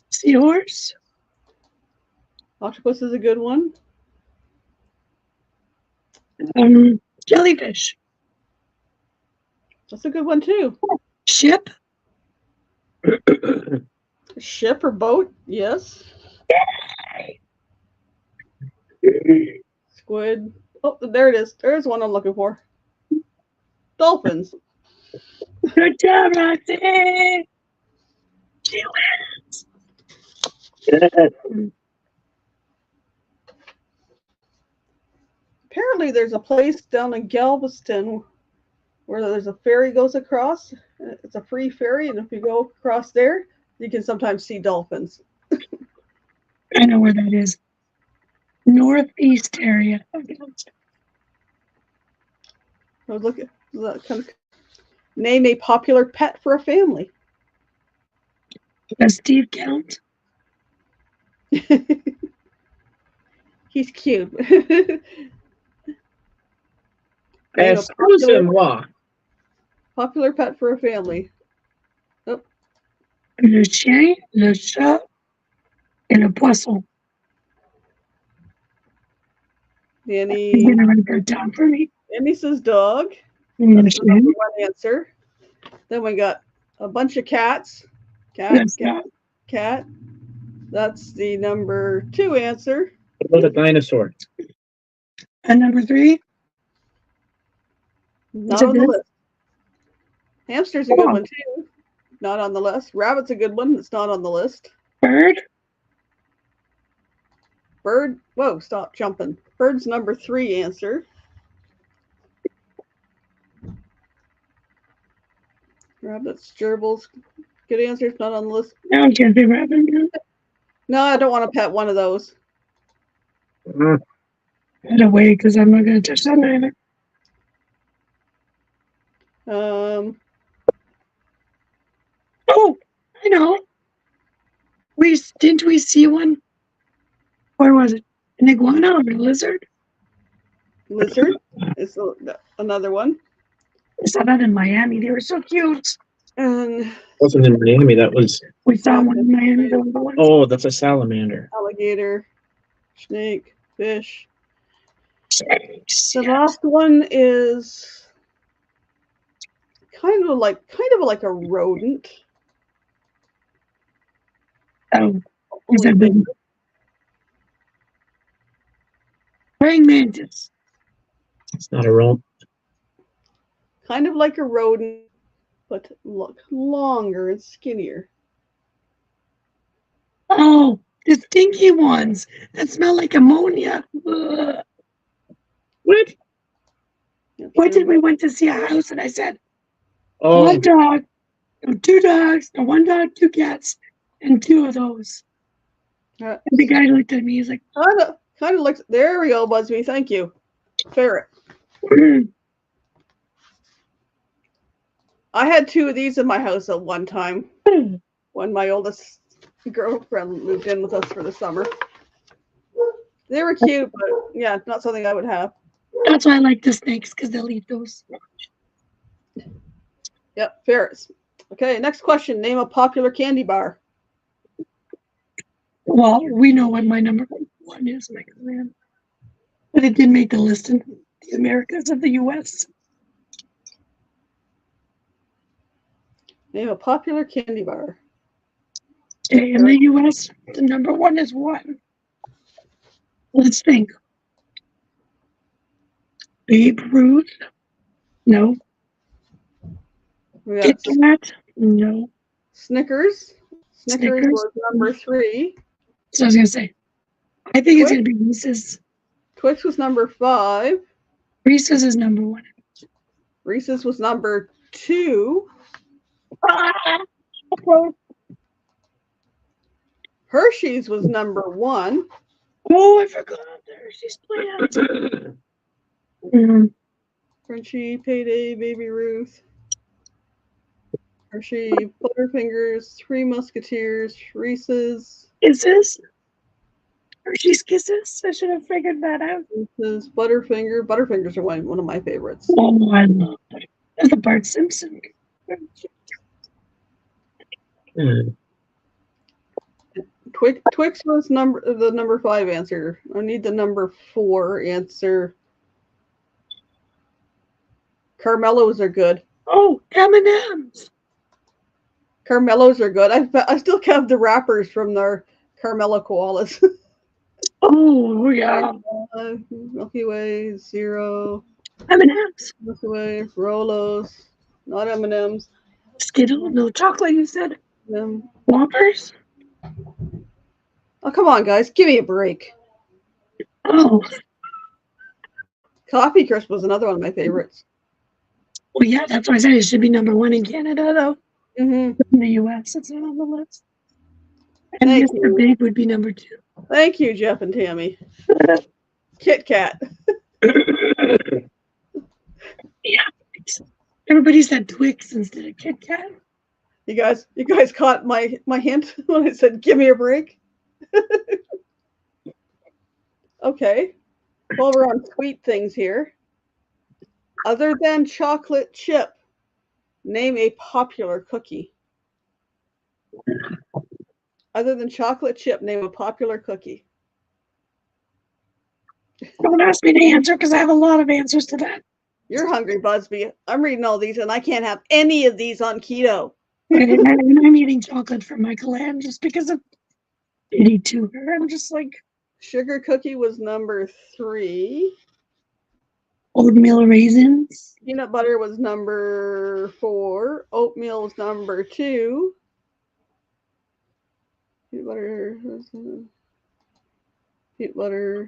Seahorse. Octopus is a good one. Jellyfish. That's a good one too. Ship. Ship or boat, yes. Squid. Oh, there it is. There's one I'm looking for. Dolphins. Good job, Roxy. She wins. Apparently, there's a place down in Galveston where there's a ferry goes across. It's a free ferry, and if you go across there, you can sometimes see dolphins. I know where that is. Northeast area. I was looking. Kind of name a popular pet for a family. Does Steve count? He's cute. Popular pet for a family. Oh. Le chien, le chat, et le poisson. Danny. He's gonna write that down for me. Danny says dog. That's the number 1 answer. Then we got a bunch of cats. Cat. That's the number 2 answer. What about a dinosaur? And number 3? Not on the list. Hamster's a good one too. Not on the list. Rabbit's a good one. It's not on the list. Bird. Whoa, stop jumping. Bird's number 3 answer. Rabbits, gerbils. Good answers, not on the list. No, I can't be rabbit. No, I don't want to pet one of those. Head away because I'm not going to touch that either. Oh, I know. Didn't we see one? Where was it? An iguana or a lizard? Lizard is another one. I saw that in Miami. They were so cute. And Wasn't in Miami. That was. We saw one in Miami. Oh, that's a salamander. Alligator, snake, fish. Snakes. The last one is kind of like a rodent. Oh, is that big? Praying mantis. It's not a rodent. Kind of like a rodent, but look longer and skinnier. Oh, the stinky ones that smell like ammonia. Ugh. What? What did we went to see a house and I said, one dog, no, 2 dogs, no, 1 dog, 2 cats, and 2 of those. And the guy looked at me. He's like, kind of looks. There we go, Busby. Thank you. Ferret. I had 2 of these in my house at one time when my oldest girlfriend moved in with us for the summer. They were cute, but yeah, not something I would have. That's why I like the snakes, because they'll eat those. Yep, ferrets. Okay, next question. Name a popular candy bar. Well, we know what my number 1 is, my man. But it did make the list in the Americas of the U.S. Name a popular candy bar. Okay, in the U.S., the number 1 is what? Let's think. Babe Ruth? No. Kit Kat? No. Snickers. Snickers was number 3. So I was gonna say, I think it's gonna be Reese's. Twix was number 5. Reese's is number 1. Reese's was number 2. Hershey's was number 1. Oh, I forgot the Hershey's plant. Frenchie, Payday, Baby Ruth. Hershey, Butterfingers, Three Musketeers, Reese's. Kisses? Hershey's Kisses? I should have figured that out. Reese's, Butterfinger. Butterfingers are one of my favorites. Oh, I love that. That's the Bart Simpson. Twix was the number 5 answer. I need the number 4 answer. Caramellos are good. Oh, M&M's. Caramellos are good. I still have the wrappers from their Caramello koalas. Oh, yeah. Milky Way, Zero. M&M's. Milky Way, Rolos. Not M&M's. Skittle, no chocolate, you said? Them. Whoppers? Oh, come on, guys. Give me a break. Oh. Coffee Crisp was another one of my favorites. Well, yeah, that's why I said it should be number 1 in Canada, though. Mm-hmm. In the U.S., it's not on the list. And Mr. Big would be number 2. Thank you, Jeff and Tammy. Kit Kat. Yeah. Everybody said Twix instead of Kit Kat. You guys caught my hint when I said give me a break. Okay. While we're on sweet things here. Other than chocolate chip, name a popular cookie. Other than chocolate chip, name a popular cookie. Don't ask me to answer because I have a lot of answers to that. You're hungry, Busby. I'm reading all these and I can't have any of these on keto. And I'm eating chocolate from Michael Ann just because of pity to her. I'm just like. Sugar cookie was number 3. Oatmeal raisins. Peanut butter was number 4. Oatmeal was number 2. Peanut butter,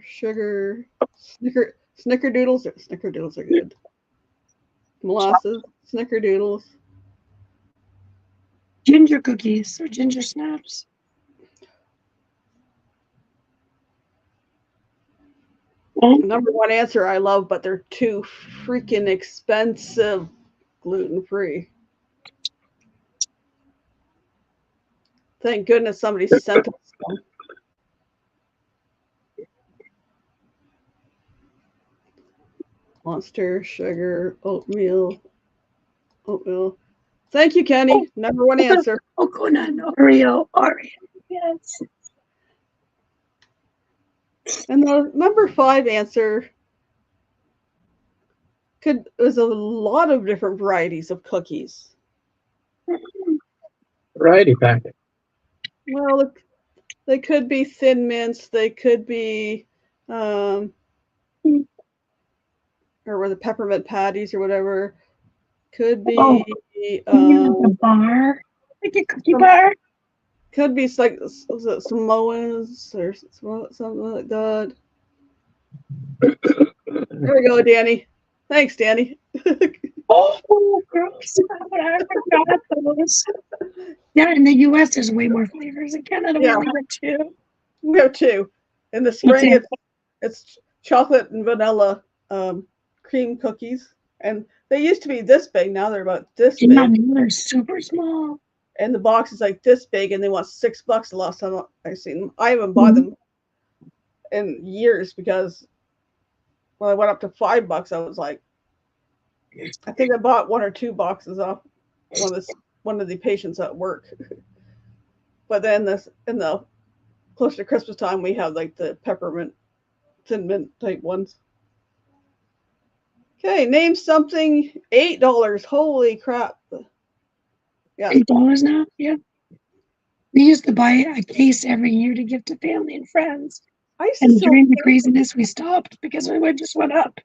sugar, snickerdoodles. Snickerdoodles are good. Molasses, snickerdoodles. Ginger cookies or ginger snaps. Number 1 answer I love, but they're too freaking expensive. Gluten-free. Thank goodness somebody sent us some. Monster, sugar, oatmeal, oatmeal. Thank you, Kenny. Number one answer. Coconut Oreo. Yes. And the number 5 answer was a lot of different varieties of cookies. Variety packet. Well, they could be Thin Mints. They could be, or were the peppermint patties or whatever. Could be the bar, like a cookie bar. Could be like Samoans or something like that. There we go, Danny. Thanks, Danny. Oh, gross. I forgot those. Yeah, in the US, there's way more flavors. In Canada, we only have 2. We have 2. In the spring, it's chocolate and vanilla cream cookies. And they used to be this big. Now they're about this big. Yeah, they're super small. And the box is like this big, and they want $6 the last time I seen them. I haven't bought them in years because when I went up to $5, I was like, I think I bought 1 or 2 boxes off one of the patients at work. But then in the close to Christmas time, we have like the peppermint, Thin Mint type ones. Okay, name something. $8. Holy crap! Yeah, $8 now. Yeah, we used to buy a case every year to give to family and friends. And during the craziness, we stopped because it just went up.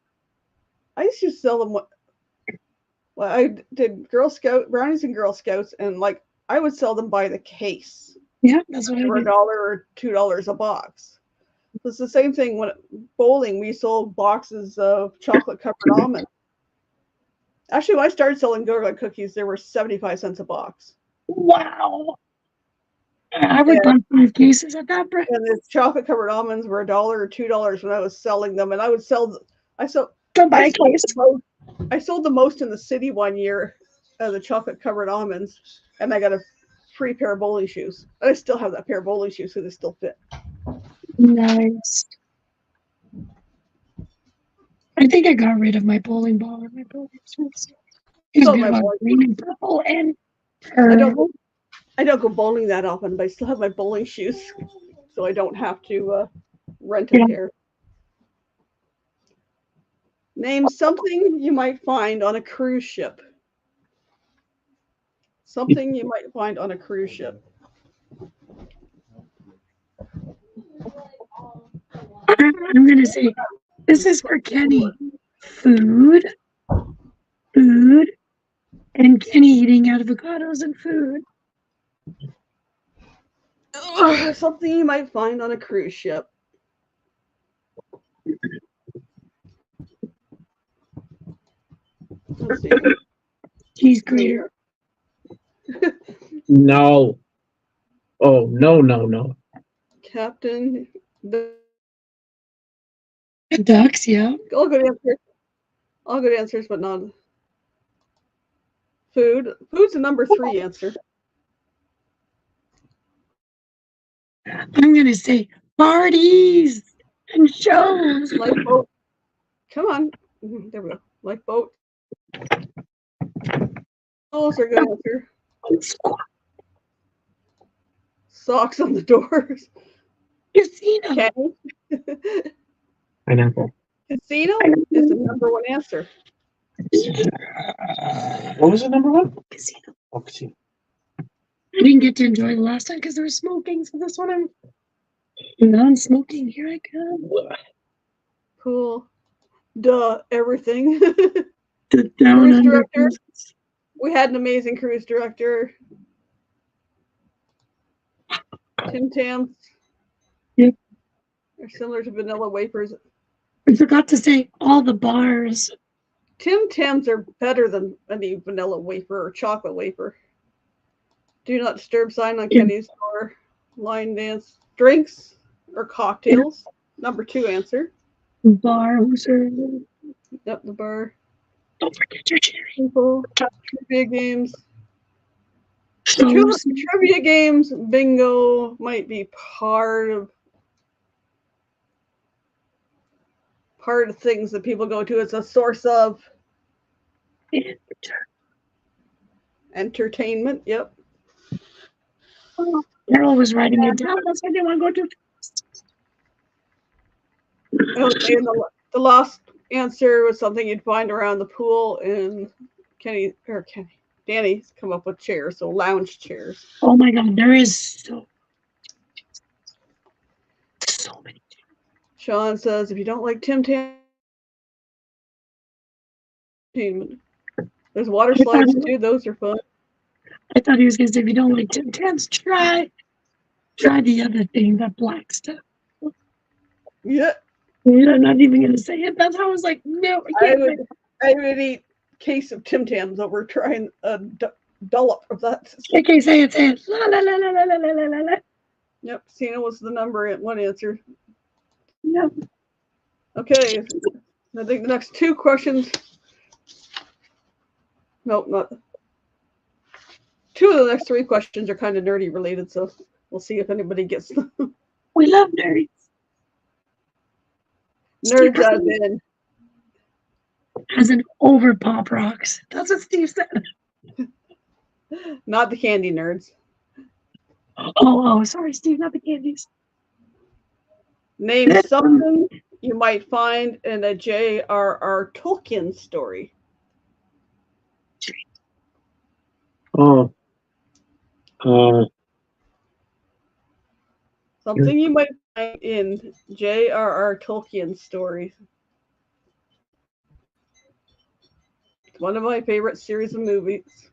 I used to sell them. Well, I did Girl Scout brownies and Girl Scouts, and like I would sell them by the case. Yeah, that's what I did. For $1 or $2 a box. It's the same thing when bowling. We sold boxes of chocolate covered almonds. Actually, when I started selling Go-Go cookies, they were 75 cents a box. Wow! I would buy 5 cases at that price. And the chocolate covered almonds were $1 or $2 when I was selling them, and I would sell. I sold the most in the city one year of the chocolate covered almonds, and I got a free pair of bowling shoes. I still have that pair of bowling shoes, so they still fit. Nice. I think I got rid of my bowling ball and my bowling shoes. It's beautiful, green and purple and purple. I don't go bowling that often, but I still have my bowling shoes, so I don't have to rent a pair. Name something you might find on a cruise ship. Something you might find on a cruise ship. I'm going to say, this is for Kenny. Food, and Kenny eating avocados and food. Something you might find on a cruise ship. Let's see. Cheese grater. No. Oh, no. Captain. Ducks, yeah. All good answers, but not food. Food's the number 3 answer. I'm going to say parties and shows. Lifeboat. Come on. There we go. Lifeboat. Those are good answer. Socks on the doors. Casino. Pineapple. Casino is the number 1 answer. What was the number 1? Casino. Oh, casino. I didn't get to enjoy the last time because there was smoking, so this one I'm non-smoking. Here I come. Cool. Duh, everything. The down cruise under. director. We had an amazing cruise director. Tim Tams. Yep. They're similar to vanilla wafers. I forgot to say all the bars. Tim Tams are better than any vanilla wafer or chocolate wafer. Do not disturb sign on Kenny's door. Line dance. Drinks or cocktails. Number 2 answer. Bar. Yep, the bar. Don't forget your cherry. People. Trivia games. Trivia games, bingo might be part hard things that people go to. It's a source of entertainment. Yep. Carol was writing it down. That's why I didn't want to go too Okay, and the last answer was something you'd find around the pool, and Danny's come up with chairs, so lounge chairs. Oh my God, there is so many. Sean says, if you don't like Tim Tam, there's water slides too. Those are fun. I thought he was going to say, if you don't like Tim Tams, try the other thing, that black stuff. Yeah. I'm not even going to say it. That's how I was like, no, I can't. I would eat a case of Tim Tams over trying a dollop of that. Okay, say it. La, la, la, la, la, la, la, la, la. Yep, Cena was the number one answer. Yep. Okay, I think the next two questions. Nope, not. Two of the next three questions are kind of nerdy related, so we'll see if anybody gets them. We love nerds. Nerds as in. As in over Pop Rocks. That's what Steve said. Not the candy nerds. Oh, sorry, Steve, not the candies. Name something you might find in a J.R.R. Tolkien story. Something you might find in J.R.R. Tolkien stories. It's one of my favorite series of movies.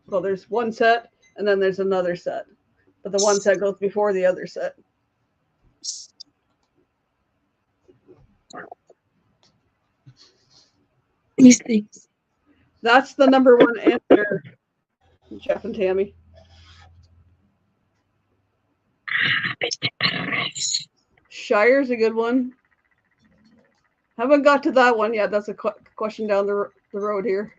Well, there's one set, and then there's another set. But the one set goes before the other set. These things. That's the number one answer, Jeff and Tammy. Shire's a good one. Haven't got to that one yet. That's a question down the road here.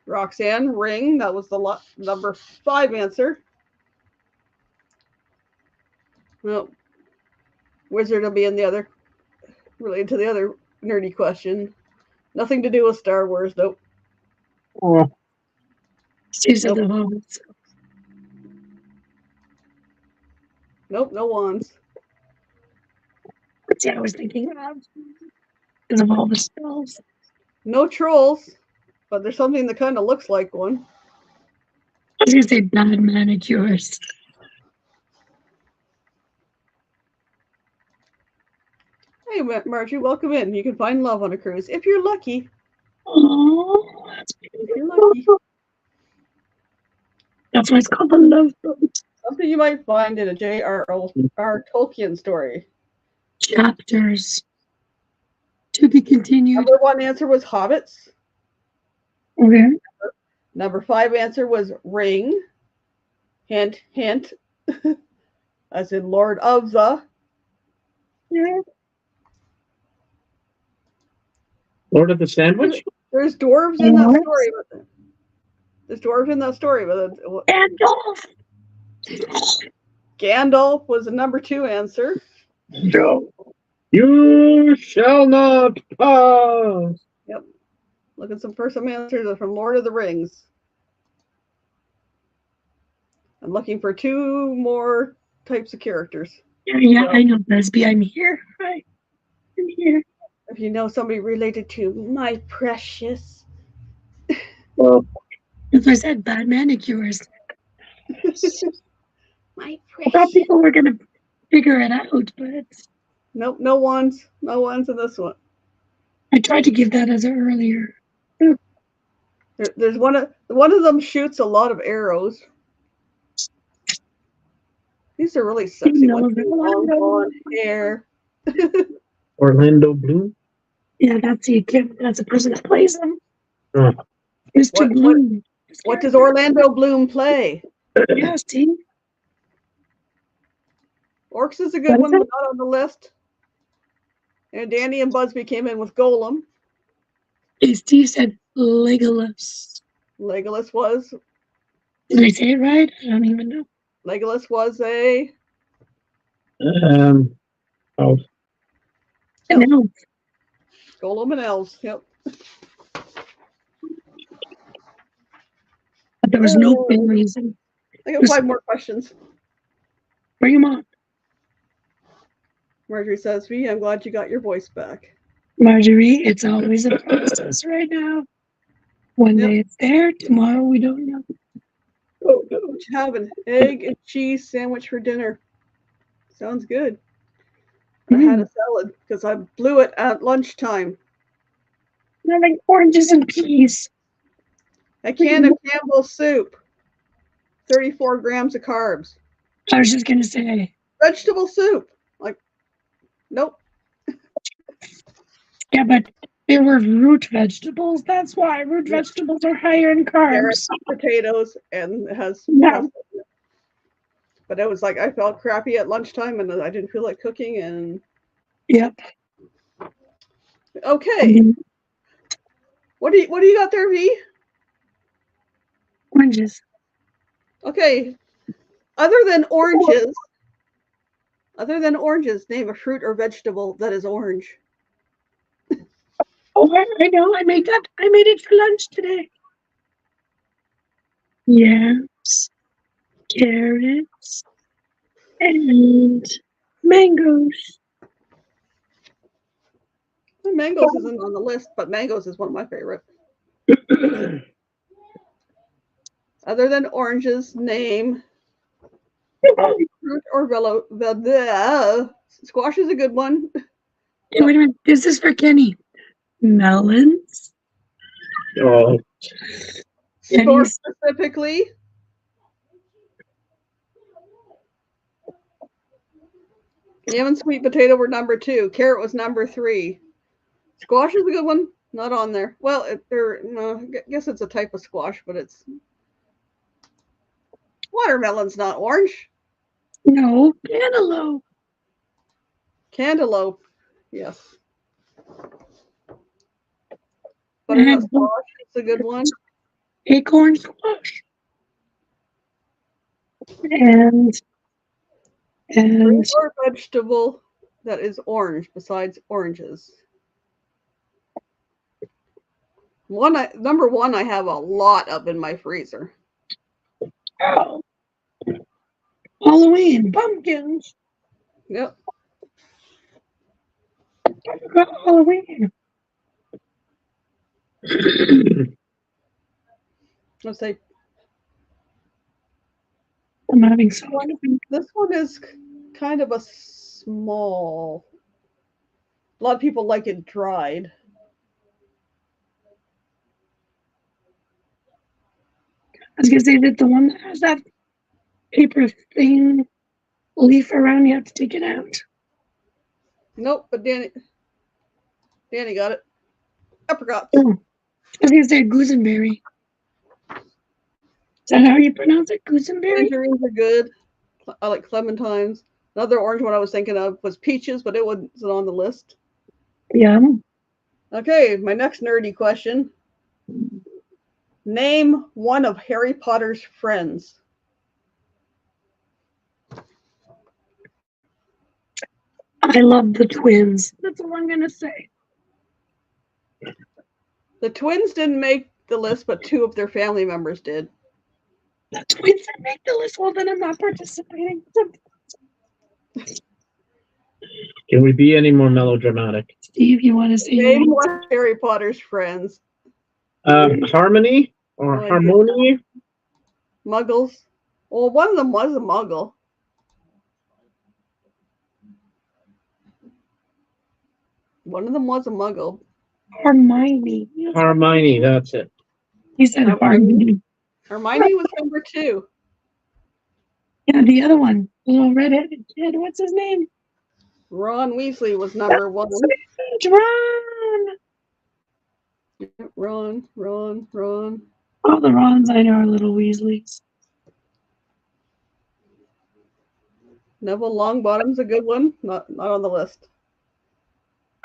Roxanne, Ring. That was the number 5 answer. Well, Wizard will be in the other, related to the other nerdy question. Nothing to do with Star Wars, nope. Oh. Steve said the Hobbits. Nope, no wands. That's what I was thinking of. Because of all the spells. No trolls, but there's something that kind of looks like one. I was going to say bad manicures. Hey, Margie, welcome in. You can find love on a cruise if you're lucky. Oh, that's beautiful. If you're lucky. That's why it's called the Love Boat. Something you might find in a J.R.R. Tolkien story. Chapters. To be continued. Number 1 answer was Hobbits. Okay. Number 5 answer was Ring. Hint, hint. As in Lord of the. Yeah. Lord of the Sandwich? There's dwarves in that story. There's dwarves in that story. Gandalf. Gandalf was the number 2 answer. No. You shall not pass. Yep. Looking for some answers from Lord of the Rings. I'm looking for 2 more types of characters. Yeah, I know Busby. I'm here. Hi. I'm here. If you know somebody related to my precious. Well, as I said, bad manicures. My precious. I thought people were going to figure it out, but. Nope, no wands. No wands in this one. I tried to give that as earlier. There's one of them shoots a lot of arrows. These are really sexy ones. Long blonde hair. Orlando Bloom? Yeah, that's a person that plays them. Mr. Bloom. What does Orlando Bloom play? Yeah, see? Orcs is a good one, but not on the list. And Danny and Busby came in with Golem. Steve said Legolas. Legolas was. Did I say it right? I don't even know. Legolas was a. Elf. An elf. Golem and elves. Yep. But there was no fairies. I got 5 more questions. Bring them on. Marjorie says, "V, I'm glad you got your voice back." Marjorie, it's always a process right now. One day it's there, tomorrow we don't know. Oh, have an egg and cheese sandwich for dinner. Sounds good. I had a salad because I blew it at lunchtime. Having oranges and peas. A can of Campbell's soup. 34 grams of carbs. I was just gonna say. Vegetable soup. Like, nope. Yeah, but there were root vegetables. That's why root vegetables are higher in carbs. Carrots, potatoes, and it has. But it was like I felt crappy at lunchtime, and I didn't feel like cooking. And yep. Okay. What do you got there, V? Oranges. Okay. Other than oranges, name a fruit or vegetable that is orange. Oh, I know. I made that. I made it for lunch today. Yams, carrots, and mangoes. Mangoes isn't on the list, but mangoes is one of my favorite. Other than oranges, name fruit or squash is a good one. Hey, wait a minute. This is for Kenny. Melons. Oh. Store specifically. Yam and sweet potato were number 2. Carrot was number 3. Squash is a good one. Not on there. Well, I guess it's a type of squash, but it's watermelon's not orange. No, cantaloupe. Cantaloupe, yes. Butternut squash is a good one. Acorn squash. And fruit or vegetable that is orange besides oranges. Number 1 I have a lot of in my freezer. Oh. Halloween pumpkins. Yep. Halloween. Let's say I'm having so this one is kind of a small. A lot of people like it dried. I was gonna say that the one that has that paper thing leaf around, you have to take it out. Nope, but Danny got it. Apricots. Oh, I was gonna say gooseberry. Is that how you pronounce it? Gooseberry? Tangerines are good. I like clementines. Another orange one I was thinking of was peaches, but it wasn't on the list. Yeah. Okay, my next nerdy question. Name one of Harry Potter's friends. I love the twins. That's all I'm gonna say. The twins didn't make the list, but 2 of their family members did. The twins didn't make the list. Well, then I'm not participating. Can we be any more melodramatic? Steve, you want to say Name one of Harry Potter's friends. Harmony or Harmony? Muggles. Well, one of them was a muggle. One of them was a muggle. Hermione. Hermione, that's it. He said Hermione. Hermione was number 2. Yeah, the other one, the little redheaded kid. What's his name? Ron Weasley was number 1. Ron. Ron. All the Rons I know are little Weasleys. Neville Longbottom's a good one. Not on the list.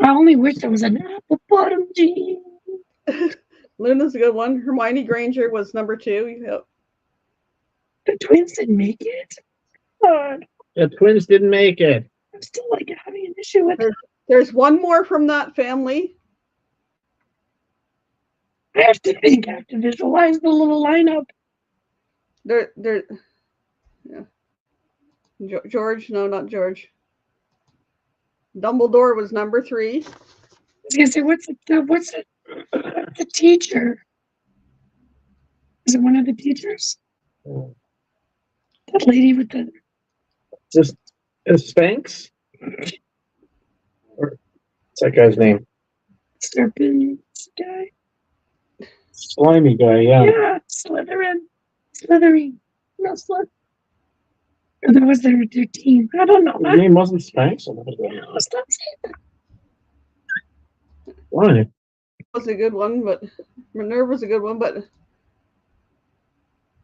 I only wish there was an apple bottom jean. Luna's a good one. Hermione Granger was number 2. Yep. The twins didn't make it. God. The twins didn't make it. I'm still like having an issue with it. There's one more from that family. I have to think. I have to visualize the little lineup. They're yeah. George? No, not George. Dumbledore was number 3. I was gonna say, what's the teacher? Is it one of the teachers? That lady with the Just Spanx? Or what's that guy's name? serpent guy? Slimy guy, yeah. Yeah, Slytherin. No, or that was their team. I don't know. His name wasn't Spanx? No, stop saying that. Why? Was a good one, but Minerva was a good one. But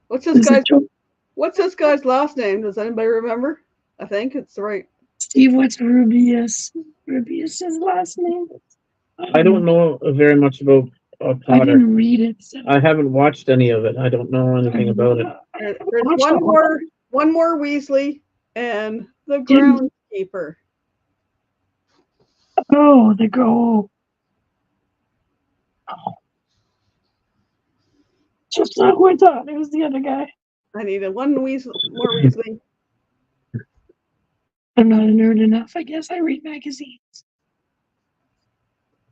what's this guy's last name? Does anybody remember? I think it's right. Steve, what's Rubius? Rubius's last name? I don't know very much about I Potter. didn't read it. So. I haven't watched any of it. I don't know anything about it. There's one more Weasley and the groundskeeper. Oh, the girl. Oh. Just not who I thought. It was the other guy. I needed one more Weasley. I'm not a nerd enough. I guess I read magazines.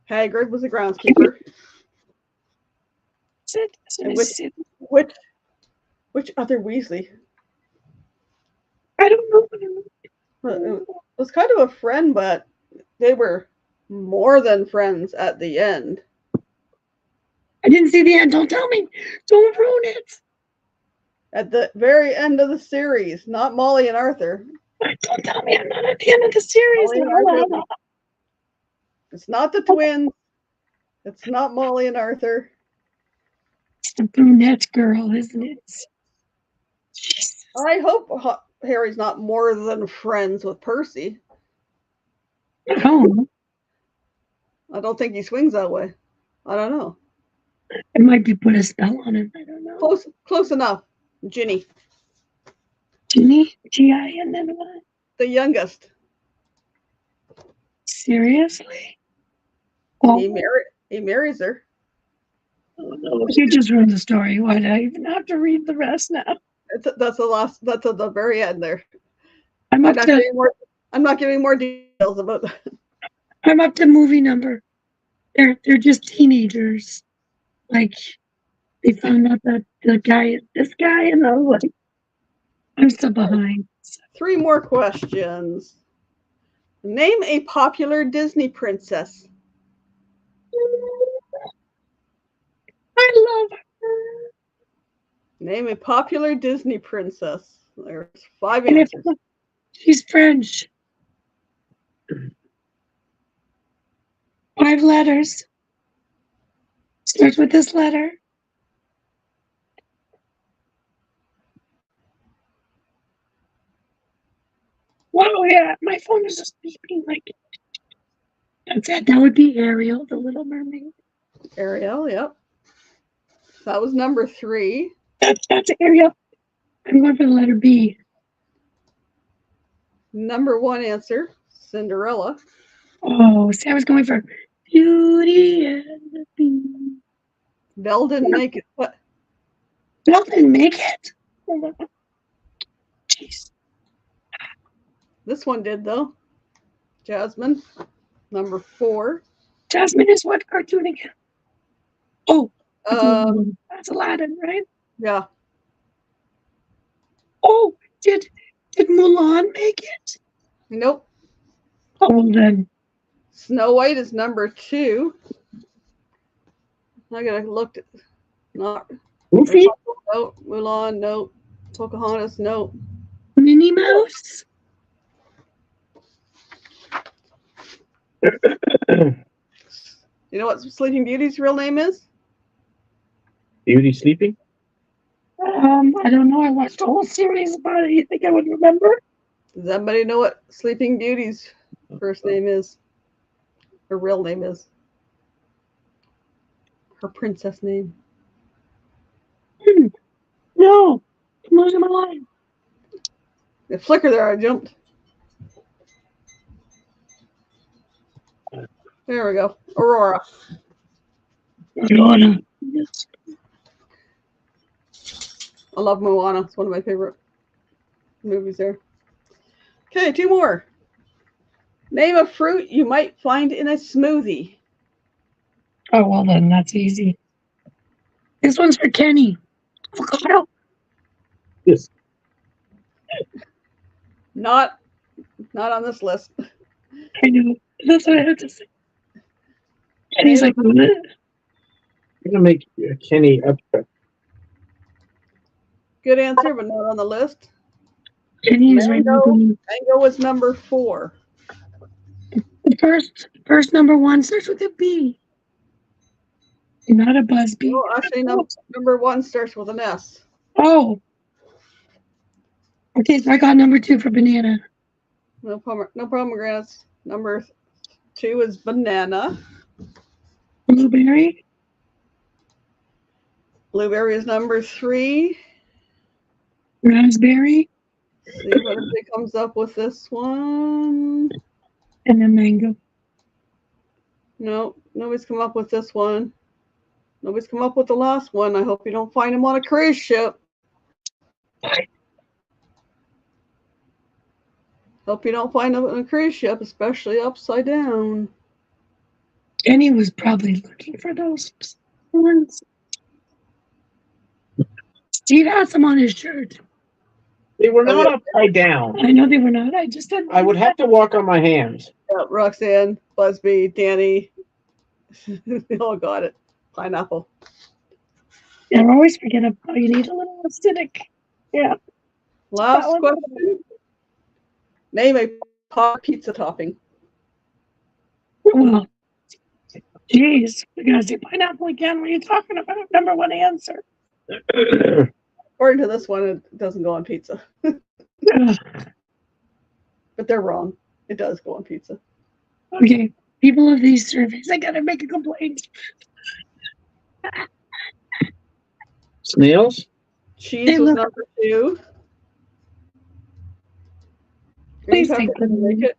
Hagrid was the groundskeeper. Which other Weasley? I don't know. It was kind of a friend, but they were more than friends at the end. I didn't see the end. Don't tell me. Don't ruin it. At the very end of the series, not Molly and Arthur. Don't tell me I'm not at the end of the series. It's not the twins. It's not Molly and Arthur. It's the brunette girl, isn't it? Jesus. I hope Harry's not more than friends with Percy. No. I don't think he swings that way. I don't know. It might be put a spell on him. I don't know. Close enough. Ginny. Ginny? G-I and then what? The youngest. Seriously? Oh. He marries her. Oh, no. You just ruined the story. Why did I even have to read the rest now? That's at the very end there. I'm not giving more details about that. I'm up to movie number. They're just teenagers. Like they found out that this guy, and I was like, I'm still behind. 3 more questions. Name a popular Disney princess. I love her. Name a popular Disney princess. There's 5 answers. She's French. 5 letters. Starts with this letter. Wow, yeah, my phone is just beeping like that's it. That would be Ariel, the Little Mermaid. Ariel, yep. That was number 3. That's Ariel. I'm going for the letter B. Number 1 answer, Cinderella. Oh, see, I was going for Beauty and the Beast. Belle didn't make it. What? Belle didn't make it. Jeez. This one did though. Jasmine, number 4. Jasmine is what cartoon again? Oh, that's Aladdin, right? Yeah. Oh, did Mulan make it? Nope. Oh, then Snow White is number 2. I gotta look at not Goofy? No, Mulan, no. Pocahontas, no. Minnie Mouse. You know what Sleeping Beauty's real name is? Beauty sleeping? I don't know. I watched a whole series about it. You think I would remember? Does anybody know what Sleeping Beauty's first name is? Her real name is? Her princess name. No. I'm losing my mind. The flicker there, I jumped. There we go. Aurora. Aurora. Yes. I love Moana. It's one of my favorite movies there. Okay, 2 more. Name a fruit you might find in a smoothie. Oh, well, then that's easy. This one's for Kenny. Avocado. Yes. Not on this list. I know. That's what I had to say. Kenny's Name like, what? I'm gonna make Kenny upset. Good answer, but not on the list. Kenny is right now Mango. going. Mango was number 4. The first number one starts with a B. Not a buzz bee. No, actually, number 1 starts with an S. Oh. Okay, so I got number 2 for banana. No pomegranates. Number 2 is banana. Blueberry. Blueberry is number 3. Raspberry. See what it comes up with this one. And then mango. No, nobody's come up with this one. Nobody's come up with the last one. I hope you don't find them on a cruise ship. Hope you don't find them on a cruise ship, especially upside down. Kenny was probably looking for those ones. Steve has them on his shirt. They were not upside down. I know they were not. I just didn't. I would have to walk on my hands. Yeah, Roxanne, Busby, Danny. They all got it. Pineapple. Yeah, I always forget about you need a little acidic. Yeah. Last question. Name a pizza topping. Well, geez, we're gonna say pineapple again. What are you talking about? Number 1 answer. According to this one, it doesn't go on pizza. But they're wrong. It does go on pizza. Okay, people of these surveys, I gotta make a complaint. Snails? Cheese was number 2. Green Please pepper take didn't make it.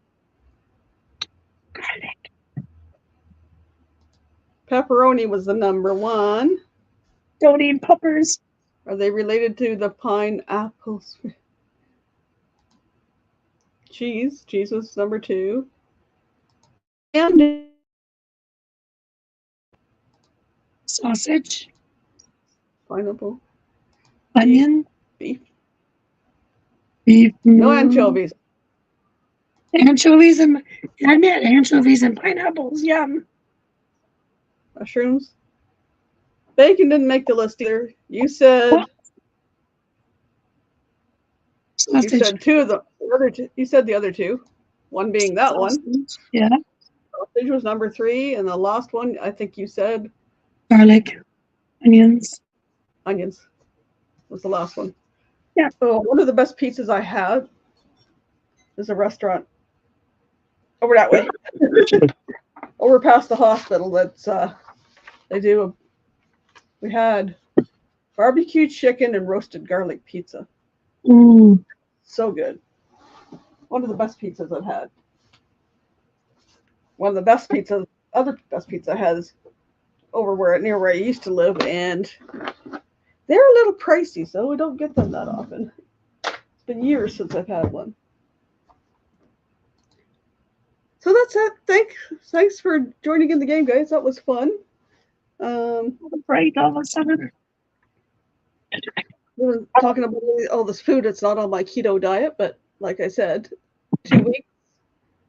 garlic. Pepperoni was the number 1. Don't eat puppers. Are they related to the pineapples? Cheese. Cheese was number 2. And Sausage. pineapple. Onion. Beef. Beef. No anchovies. Anchovies and I meant anchovies and pineapples. Yum. Mushrooms. Bacon didn't make the list either. You said What? Sausage. You said 2 of the other two. You said the other 2. One being that Sausage. one. Yeah. Sausage was number 3, and the last one I think you said Garlic. Onions. onions was the last one. Yeah. So one of the best pizzas I had is a restaurant over that way, over past the hospital. That's we had barbecue chicken and roasted garlic pizza. So good. One of the best pizzas I've had. One of the best pizzas, other best pizza I had is over near where I used to live, and they're a little pricey, so we don't get them that often. It's been years since I've had one. So that's it. Thanks for joining in the game, guys. That was fun. Right, all of a sudden. We were talking about all this food. It's not on my keto diet, but like I said, 2 weeks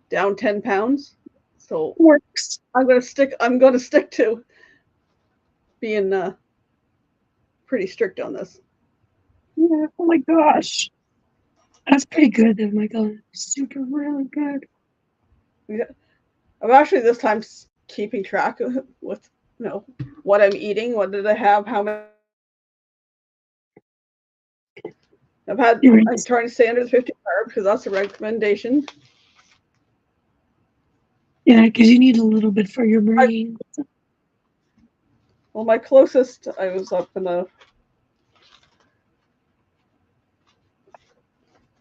down 10 pounds. So Works. I'm gonna stick to being pretty strict on this. Yeah. Oh my gosh. That's pretty good though, Michael. Super really good. Yeah. I'm actually this time keeping track with what I'm eating. What did I have? How many? I'm trying to stay under the 50 carb because that's a recommendation. Yeah, because you need a little bit for your brain. Well, my closest, I was up in the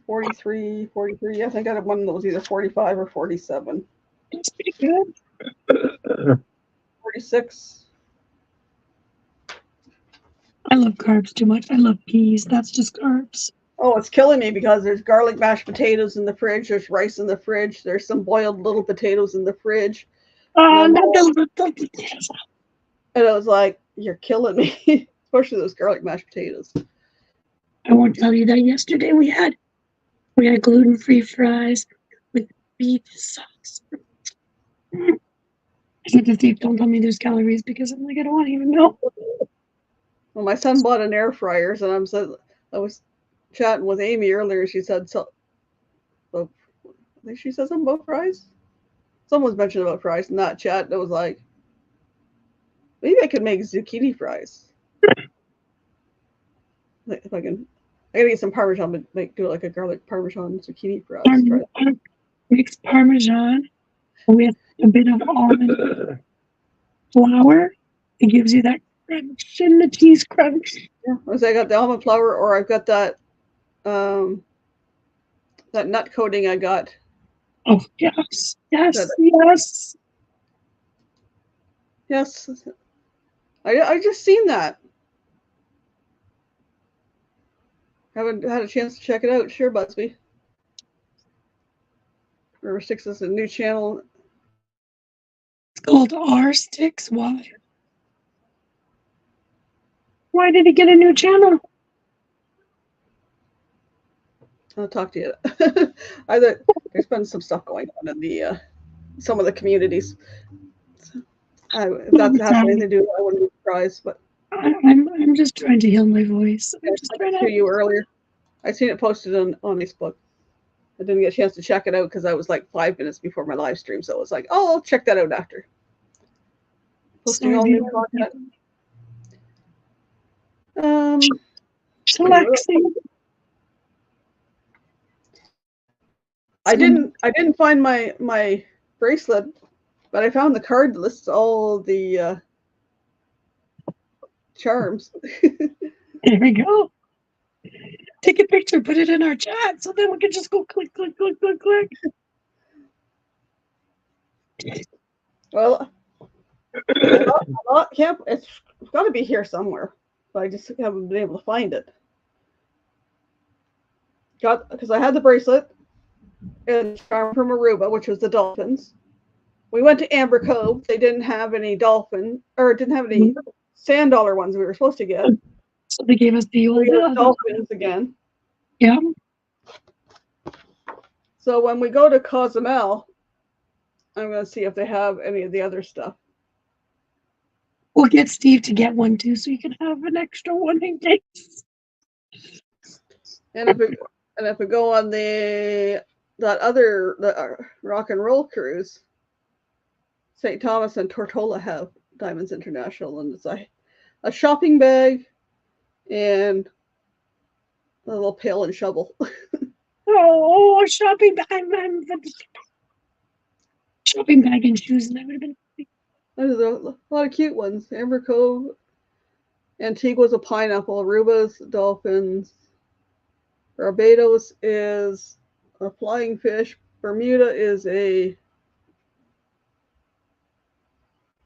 43. I think I had one that was either 45 or 47. That's pretty good. 46. I love carbs too much. I love peas. That's just carbs. Oh, it's killing me because there's garlic mashed potatoes in the fridge. There's rice in the fridge. There's some boiled little potatoes in the fridge. Oh, And, not those potatoes. and I was like, you're killing me, especially those garlic mashed potatoes. I won't tell you that yesterday we had gluten-free fries with beef sauce. I said to Steve, don't tell me there's calories because I'm like, I don't want to even know. Well, my son bought an air fryers, and I was chatting with Amy earlier. She said so. I think she said something about fries. Someone's mentioned about fries in that chat. And it was like, maybe I could make zucchini fries. Like, if I gotta get some Parmesan, but do like a garlic Parmesan zucchini fries. Mix Parmesan with a bit of almond flour. It gives you that crunch and the cheese crunch. Yeah, I got the almond flour, or I've got that that nut coating I got. Oh yes, yes. I just seen that. Haven't had a chance to check it out. Sure, Busby. River Sticks is a new channel. It's called R Sticks. Why? Why did he get a new channel? I'll talk to you. There's been some stuff going on in the some of the communities. If that has anything to do, I wouldn't be surprised. But I'm just trying to heal my voice. I'm just trying to you earlier. I seen it posted on Facebook. I didn't get a chance to check it out because I was like 5 minutes before my live stream, so it was like, oh, I'll check that out after. Posting all new content. Relaxing. I didn't find my bracelet, but I found the card that lists all the charms. There we go. Take a picture, put it in our chat, so then we can just go click, click, click, click, click. Well, it's got to be here somewhere, but I just haven't been able to find it. Because I had the bracelet and charm from Aruba, which was the dolphins. We went to Amber Cove. They didn't have any sand dollar ones we were supposed to get. So they gave us the old dolphins again. Yeah. So when we go to Cozumel, I'm going to see if they have any of the other stuff. We'll get Steve to get one too, so you can have an extra one in case. And if we go on the rock and roll cruise, St. Thomas and Tortola have Diamonds International, and it's a shopping bag and a little pail and shovel. Oh, a shopping bag, shopping bag and shoes, and that would have been. There's a lot of cute ones. Amber Cove, Antigua's a pineapple, Aruba's dolphins, Barbados is a flying fish, Bermuda is a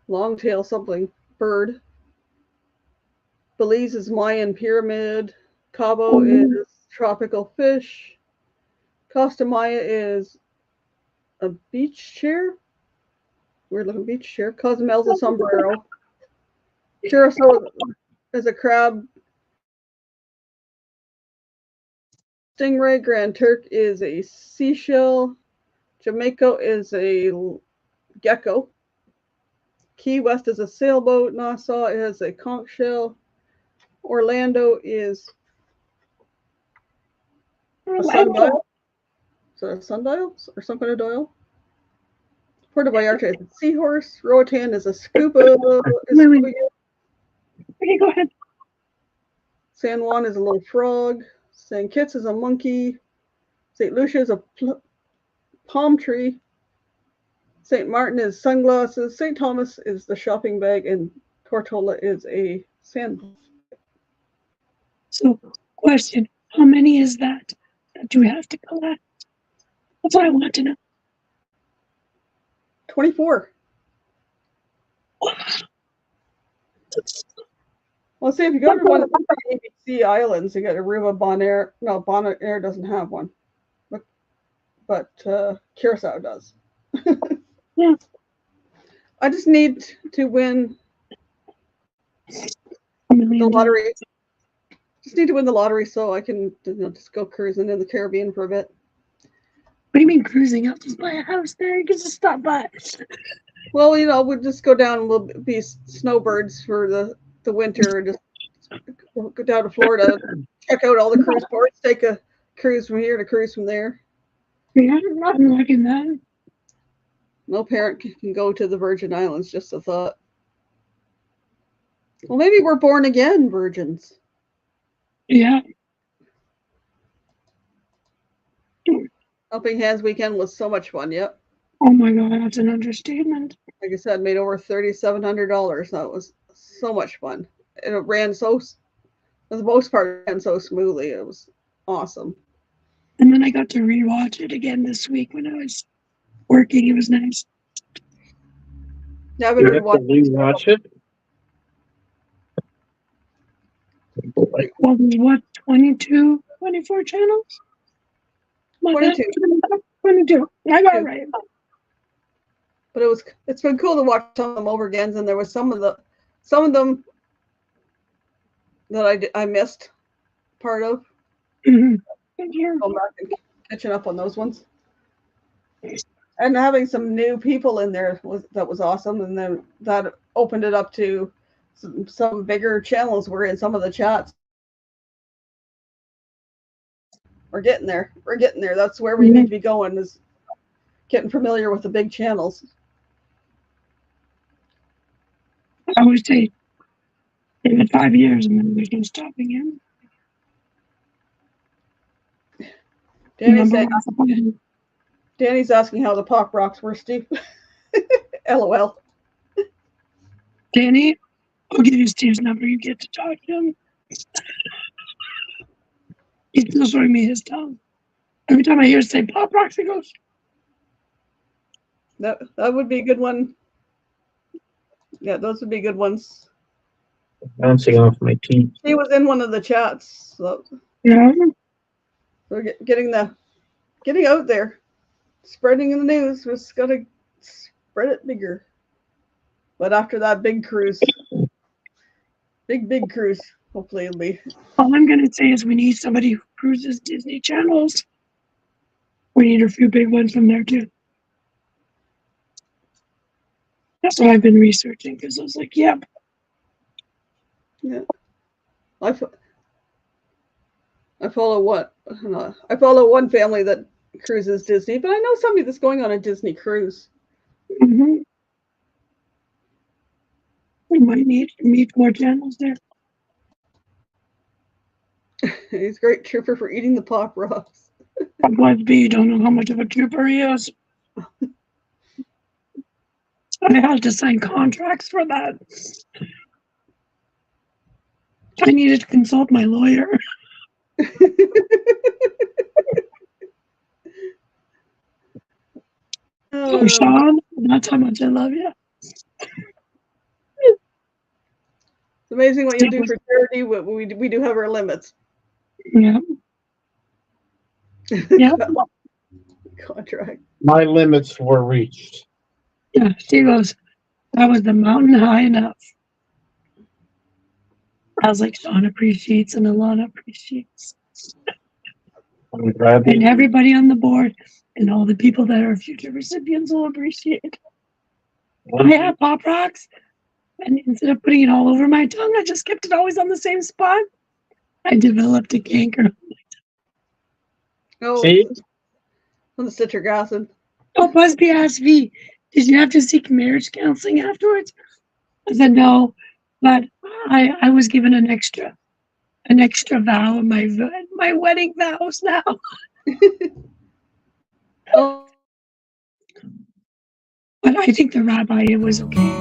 longtail something bird, Belize is Mayan pyramid, Cabo is tropical fish, Costa Maya is a beach chair, weird looking beach chair, Cozumel's a sombrero, Curacao is a crab, Stingray, Grand Turk is a seashell, Jamaica is a gecko, Key West is a sailboat, Nassau is a conch shell, Orlando is a sundial. Is it a sundial or some kind of dial? Puerto Vallarta is a seahorse, Roatan is a scuba. Okay, go ahead. San Juan is a little frog, St. Kitts is a monkey, St. Lucia is a palm tree, St. Martin is sunglasses, St. Thomas is the shopping bag, and Tortola is a sand. So, question, how many is that do we have to collect? That's what I want to know. 24. Wow. Well, see, if you go to one of the ABC islands, you got Aruba, Bonaire. No, Bonaire doesn't have one, but Curacao does. Yeah. I just need to win $1 the million. lottery. Just need to win the lottery so I can just go cruising in the Caribbean for a bit. What do you mean cruising? I'll just buy a house there. You can just stop by. Well, we'll just go down and we'll be snowbirds for the winter and just go down to Florida, check out all the cruise ports, take a cruise from here to cruise from there. Yeah, I'm liking that. No parent can go to the Virgin Islands, just a thought. Well, maybe we're born again virgins. Yeah. Helping Hands weekend was so much fun. Yep. Oh my God, that's an understatement. Like I said, made over $3,700. That was so much fun. And it ran for the most part, it ran so smoothly. It was awesome. And then I got to rewatch it again this week when I was working. It was nice. Yeah, I've been rewatch it. Well, there's what, 22, 24 channels? 22. 22. I got it right. But it's been cool to watch some of them over again, and there was some of them that I missed part of. Mm-hmm. Going back and catching up on those ones. And having some new people in there was awesome, and then that opened it up to some bigger channels. We're in some of the chats. We're getting there. That's where we need to be going, is getting familiar with the big channels. I would say in 5 years, and then there's no stopping him. Danny's asking how the pop rocks were, Steve. LOL. Danny, I'll give you Steve's number. You get to talk to him. He's still showing me his tongue. Every time I hear say pop rocks, he goes. That would be a good one. Yeah, those would be good ones. Bouncing off my teeth. He was in one of the chats. So Yeah. We're getting out there, spreading the news. We're just gonna spread it bigger. But after that big cruise, big cruise, hopefully it'll be. All I'm gonna say is we need somebody who cruises Disney channels. We need a few big ones from there too. That's what I've been researching because I was like, yep. Yeah. I follow what? I follow one family that cruises Disney, but I know somebody that's going on a Disney cruise. Mm-hmm. We might need to meet more channels there. He's a great trooper for eating the pop rocks. But you don't know how much of a trooper he is. I had to sign contracts for that. I needed to consult my lawyer. Oh, Sean, that's how much I love you. It's amazing what you do for charity. We do have our limits. Yeah. Yeah. Contract. My limits were reached. Yeah, she goes, that was the mountain high enough. I was like, Sean appreciates and Alana appreciates. And everybody on the board and all the people that are future recipients will appreciate. I have pop rocks, and instead of putting it all over my tongue, I just kept it always on the same spot. I developed a canker. Oh, see? On the citric acid. Oh, Busby asked me, did you have to seek marriage counseling afterwards? I said no, but I was given an extra vow in my wedding vows now. Oh. But I think the rabbi, it was okay.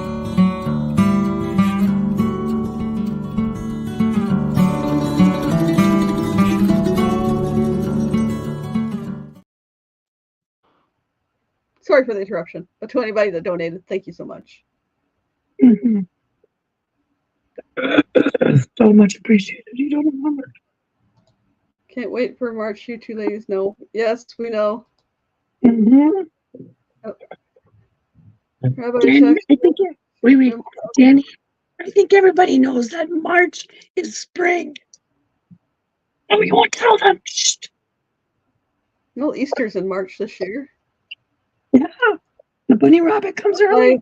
Sorry for the interruption, but to anybody that donated, thank you so much. Mm-hmm. So much appreciated. You don't remember. Can't wait for March. You two ladies know. Yes, we know. Mm-hmm. Oh. Rabbi Danny, Shack, I think wait, Danny. I think everybody knows that March is spring, and we won't tell them. Shh. well, Easter's in March this year. Yeah, the bunny rabbit comes early.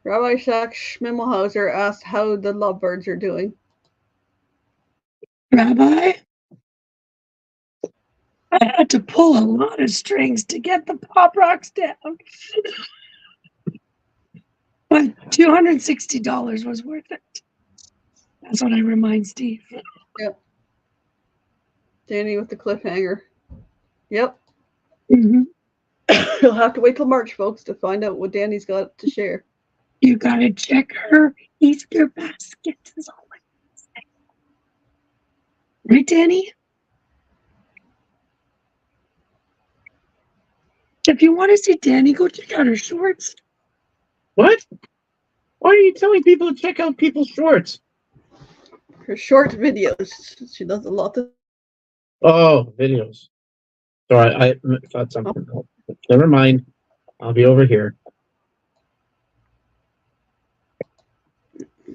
Rabbi Shack Schmimmelhauser asked how the lovebirds are doing. Rabbi, I had to pull a lot of strings to get the pop rocks down. But $260 was worth it. That's what I remind Steve. Yep. Danny with the cliffhanger. Yep. Mm-hmm. You'll have to wait till March, folks, to find out what Danny's got to share. You gotta check her Easter basket, is all I say. Right, Danny? If you want to see Danny, go check out her shorts. What? Why are you telling people to check out people's shorts? Her short videos. She does a lot of. Oh, videos. Sorry, I thought something. Never mind. I'll be over here.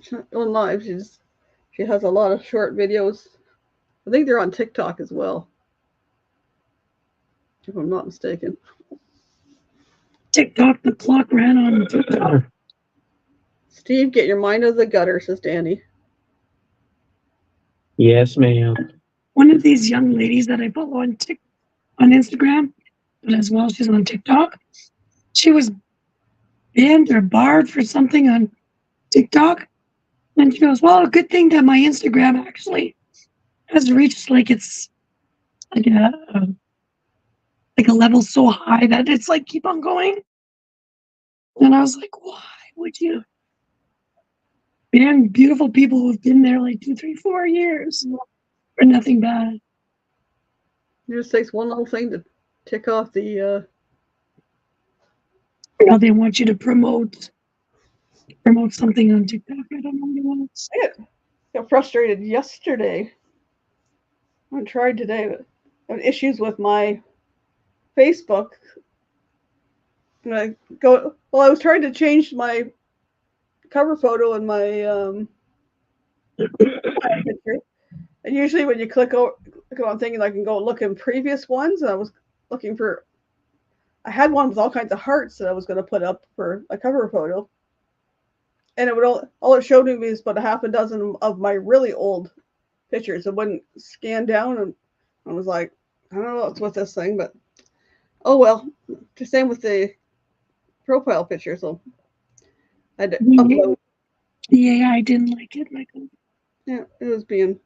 She's not going live. She has a lot of short videos. I think they're on TikTok as well, if I'm not mistaken. TikTok, the clock ran on TikTok. Steve, get your mind out of the gutter, says Danny. Yes, ma'am. One of these young ladies that I follow on Instagram, but as well she's on TikTok. She was banned or barred for something on TikTok, and she goes, "Well, a good thing that my Instagram actually has reached it's like a level so high that it's keep on going." And I was like, "Why would you ban beautiful people who've been there 2, 3, 4 years for nothing bad?" It just takes one little thing to tick off the. They want you to promote something on TikTok. I don't know what it wants. I got frustrated yesterday. I tried today, but I had issues with my Facebook. And I was trying to change my cover photo and my picture. And usually when you click on thing, I can go look in previous ones. And I was looking for. I had one with all kinds of hearts that I was going to put up for a cover photo, and it would all it showed me was about a half a dozen of my really old pictures. It wouldn't scan down, and I was like, I don't know what's with this thing, but oh well. The same with the profile picture, so I had to upload. The AI didn't like it, Michael. Yeah, it was being.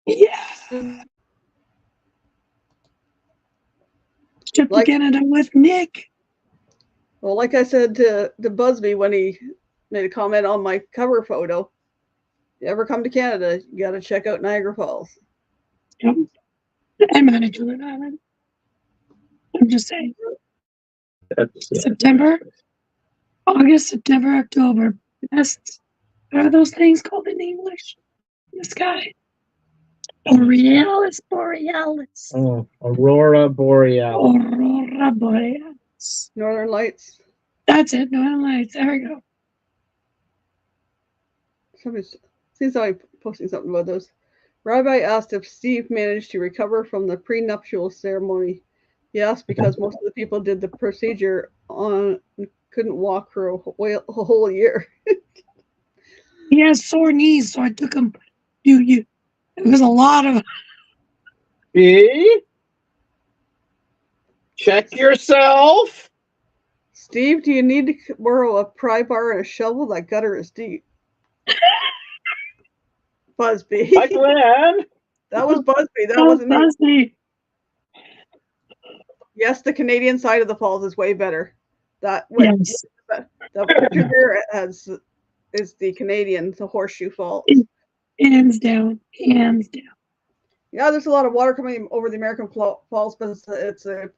Yeah. Trip to Canada with Nick. Well, like I said to Busby when he made a comment on my cover photo, if you ever come to Canada, you got to check out Niagara Falls. Yep. I'm on a Julian Island. I'm just saying. September, August, September, October. Best. What are those things called in English? The sky. Borealis. Oh, Aurora Borealis. Aurora Borealis. Northern Lights. That's it. Northern Lights. There we go. Seems like posting something about those. Rabbi asked if Steve managed to recover from the prenuptial ceremony. He asked because most of the people did the procedure couldn't walk for a whole year. He has sore knees, so I took him. It was a lot of. See? Check yourself. Steve, do you need to borrow a pry bar and a shovel? That gutter is deep. Busby. Hi, Glenn. That was Busby. That wasn't me. Yes, the Canadian side of the falls is way better. The picture there is the Canadian, the Horseshoe Falls. Hands down. Hands down. Yeah, there's a lot of water coming over the American Falls, but it's I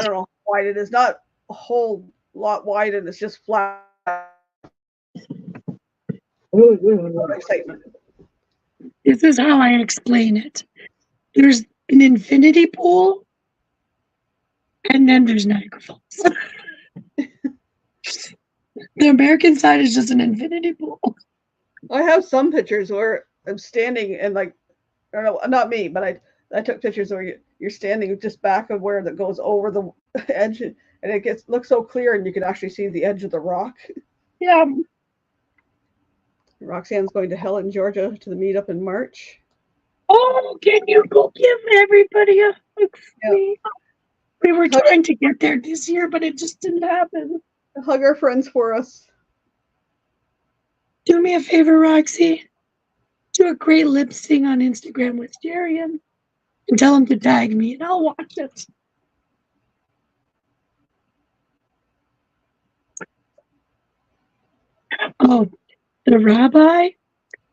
don't know how wide it is. Not a whole lot wide, and it's just flat. of excitement. This is how I explain it. There's an infinity pool, and then there's Niagara Falls. The American side is just an infinity pool. I have some pictures where I'm standing and like, I don't know, not me, but I took pictures where you're standing just back of where that goes over the edge, and it looks so clear, and you can actually see the edge of the rock. Yeah. Roxanne's going to Helen, Georgia, to the meetup in March. Oh, can you go give everybody a hug for me? We were trying to get there this year, but it just didn't happen. Hug our friends for us. Do me a favor, Roxy. Do a great lip sync on Instagram with Jerry and tell him to tag me, and I'll watch it. Oh, the rabbi?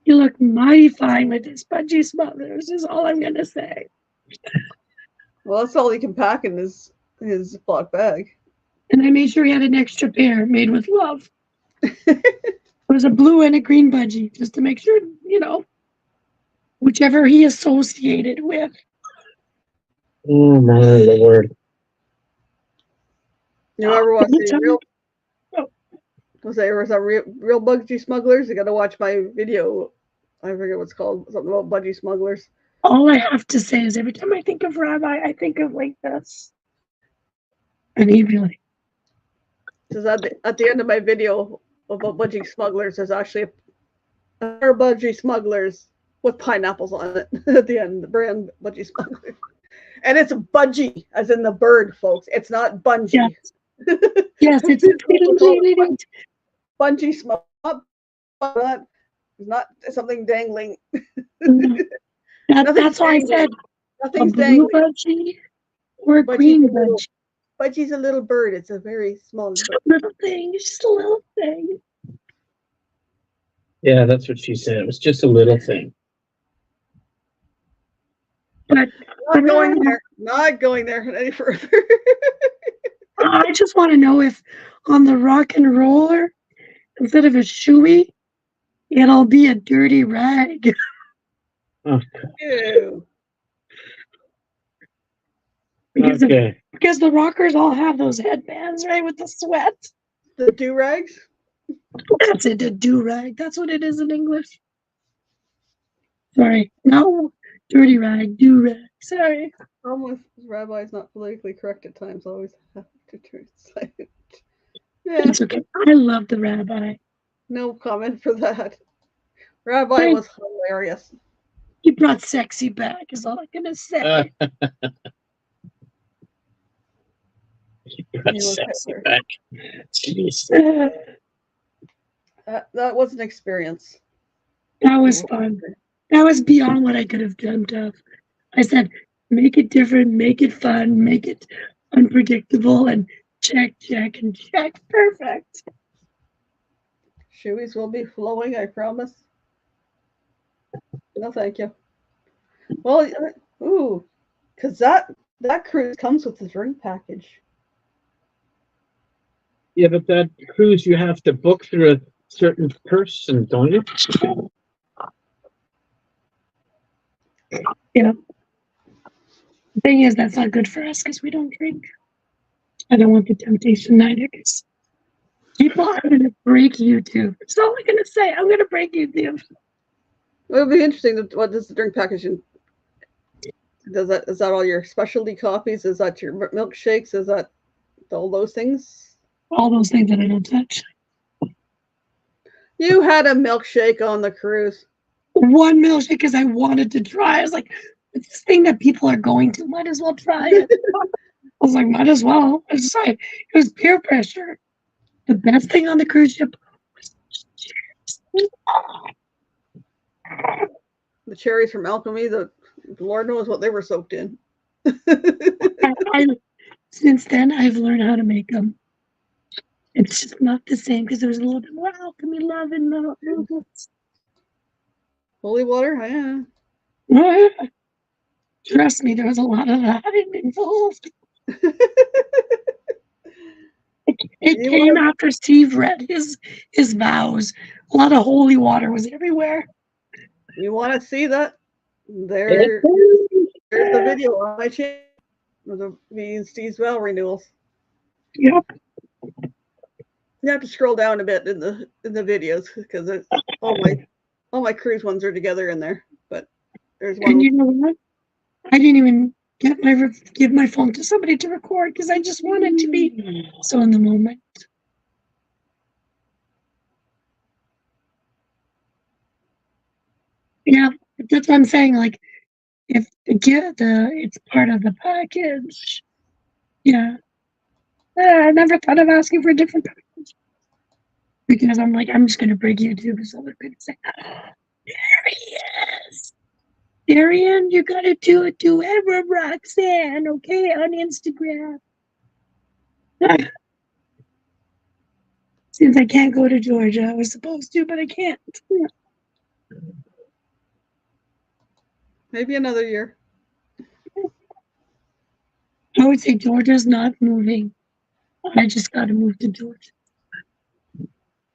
You look mighty fine with his budgie smothers, is all I'm going to say. Well, that's all he can pack in his Ziploc bag. And I made sure he had an extra pair made with love. It was a blue and a green budgie, just to make sure, whichever he associated with. Oh, my Lord. You ever want to see real? Was there real budgie smugglers? You got to watch my video. I forget what's called. Something about budgie smugglers. All I have to say is every time I think of Rabbi, I think of like this. And he really. Because at the end of my video about budgie smugglers, there's actually a budgie smugglers with pineapples on it at the end. The brand budgie smugglers, and it's budgie as in the bird, folks. It's not bungee. Yes, yes, it's bungee smugglers. It's not something dangling. That's why I said nothing's a blue dangling. budgie or a green budgie. Budgie's a little bird. It's a very small bird. Little thing. It's just a little thing. Yeah, that's what she said. It was just a little thing. But not going there any further. I just want to know if on the rock and roller, instead of a shoey, it'll be a dirty rag. Oh. Ew. Because the rockers all have those headbands, right, with the sweat. The do-rags? That's it, a do-rag. That's what it is in English. Sorry. No, dirty rag, do-rag. Sorry. Almost Rabbi's not politically correct at times. I always have to turn silent. Yeah. It's okay. I love the rabbi. No comment for that. Rabbi was hilarious. He brought sexy back, is all I'm going to say. Back. Jeez. That was an experience. That was fun. That was beyond what I could have dreamt of. I said, make it different, make it fun, make it unpredictable, and check, and check. Perfect. Shoeies will be flowing, I promise. No, thank you. Well, because that cruise comes with the drink package. Yeah, but that cruise you have to book through a certain person, don't you? Yeah. The thing is, that's not good for us because we don't drink. I don't want the temptation either because people are going to break YouTube. That's all I'm going to say. I'm going to break YouTube. It'll be interesting. What does the drink package? Is that all your specialty coffees? Is that your milkshakes? Is that all those things? All those things that I don't touch. You had a milkshake on the cruise. One milkshake because I wanted to try. I was like, it's this thing that people are going to. Might as well try it. I was like, might as well. I just it was peer pressure. The best thing on the cruise ship was cherries. The cherries from Alchemy, the Lord knows what they were soaked in. Since then, I've learned how to make them. It's just not the same because there was a little bit more alchemy love in the movements. Holy water, yeah. Trust me, there was a lot of that involved. It came after Steve read his vows. A lot of holy water was everywhere. You want to see that? There's the video on my channel with me and Steve's vow renewals. Yep. You have to scroll down a bit in the videos because all my cruise ones are together in there. But there's one. And you know what? I didn't even give my phone to somebody to record because I just wanted to be so in the moment. Yeah, that's what I'm saying. Like, if it's part of the package. Yeah, I never thought of asking for a different package because I'm like, I'm just gonna break YouTube, so they're gonna say, "There he is, Darian, you gotta do a duet with Roxanne, okay, on Instagram." Since I can't go to Georgia, I was supposed to, but I can't. Maybe another year. I would say Georgia's not moving. I just got to move to Georgia.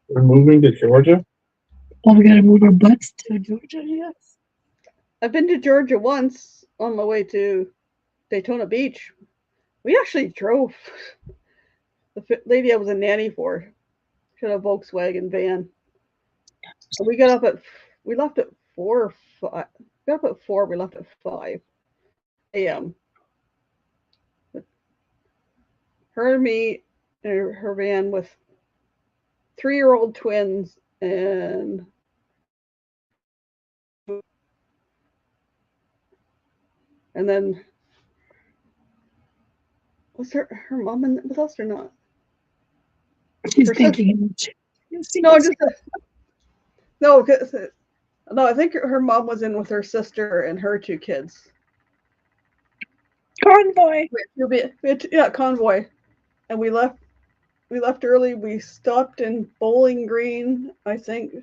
We're moving to Georgia? Well, we got to move our butts to Georgia, yes. I've been to Georgia once on my way to Daytona Beach. We actually drove. The lady I was a nanny for, she had a Volkswagen van. And we left at 4 or 5. We got up at 4, we left at 5 a.m. Her and me in her van with 3-year-old twins and then was her mom with us or not? She's thinking. No, I think her mom was in with her sister and her 2 kids. Convoy. Yeah, convoy. And we left early. We stopped in Bowling Green, I think,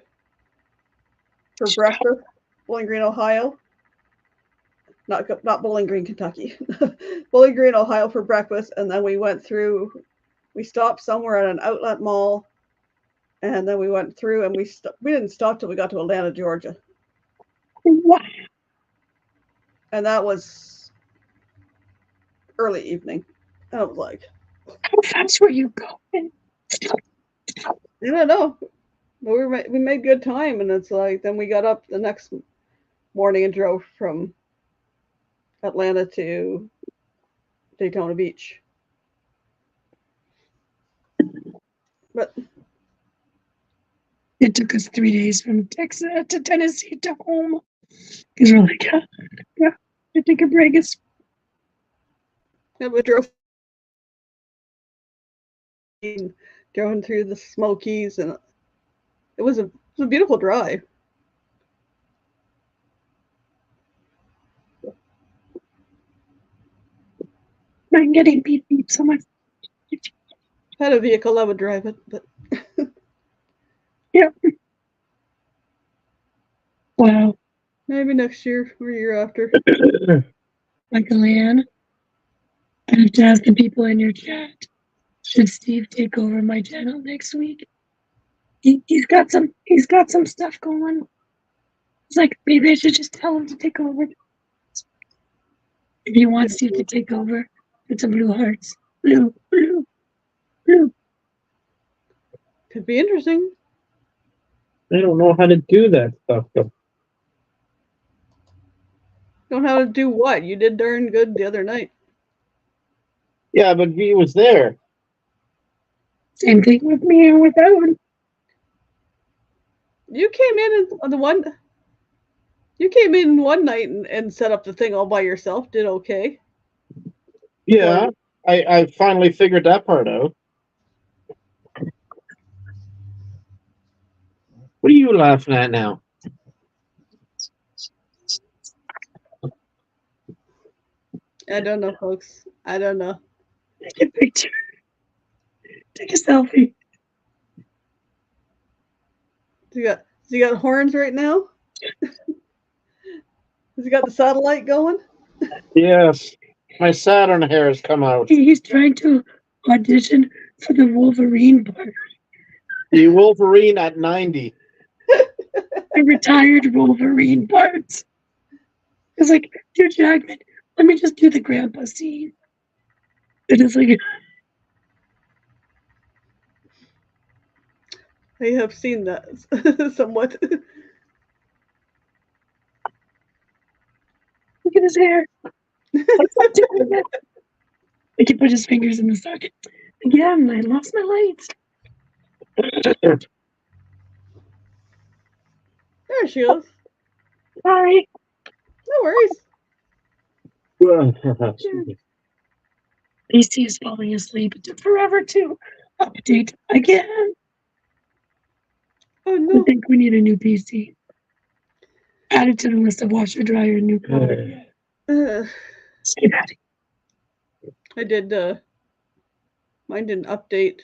for breakfast. Bowling Green, Ohio. Not Bowling Green, Kentucky. Bowling Green, Ohio for breakfast, and then we stopped somewhere at an outlet mall, and then we went through and we didn't stop till we got to Atlanta, Georgia. Wow. And that was early evening. And I was like, how fast were you going? I don't know. But we made good time, and it's like then we got up the next morning and drove from Atlanta to Daytona Beach. But it took us 3 days from Texas to Tennessee to home because we're like, yeah, I take a break. we drove through the Smokies, and it was a beautiful drive. I'm getting beep so much. If I had a vehicle, I would drive it, but yeah. Wow. Maybe next year or year after. Michael Ann, I have to ask the people in your chat. Should Steve take over my channel next week? He's got some stuff going. It's like maybe I should just tell him to take over. If you want Steve to take over, it's a blue hearts. Blue. Could be interesting. I don't know how to do that stuff though. Don't know how to do what? You did darn good the other night. Yeah, but he was there. Same thing with me and with Owen. You came in You came in one night and set up the thing all by yourself. Did okay. Yeah, I finally figured that part out. What are you laughing at now? I don't know, folks. I don't know. Take a picture. Take a selfie. Does he got horns right now? Has he got the satellite going? Yes. My Saturn hair has come out. He's trying to audition for the Wolverine part. The Wolverine at 90. The retired Wolverine part. It's like, dude, Jackman, let me just do the grandpa scene. And it's like, I have seen that somewhat. look at his hair. What's up doing it? He can put his fingers in the socket. Again, I lost my lights. There she is. Sorry. No worries. PC is falling asleep. It took forever to update again. Oh I no. think we need a new PC. Add it to the list of washer, dryer, new product. Stay patty. I did. Mine didn't update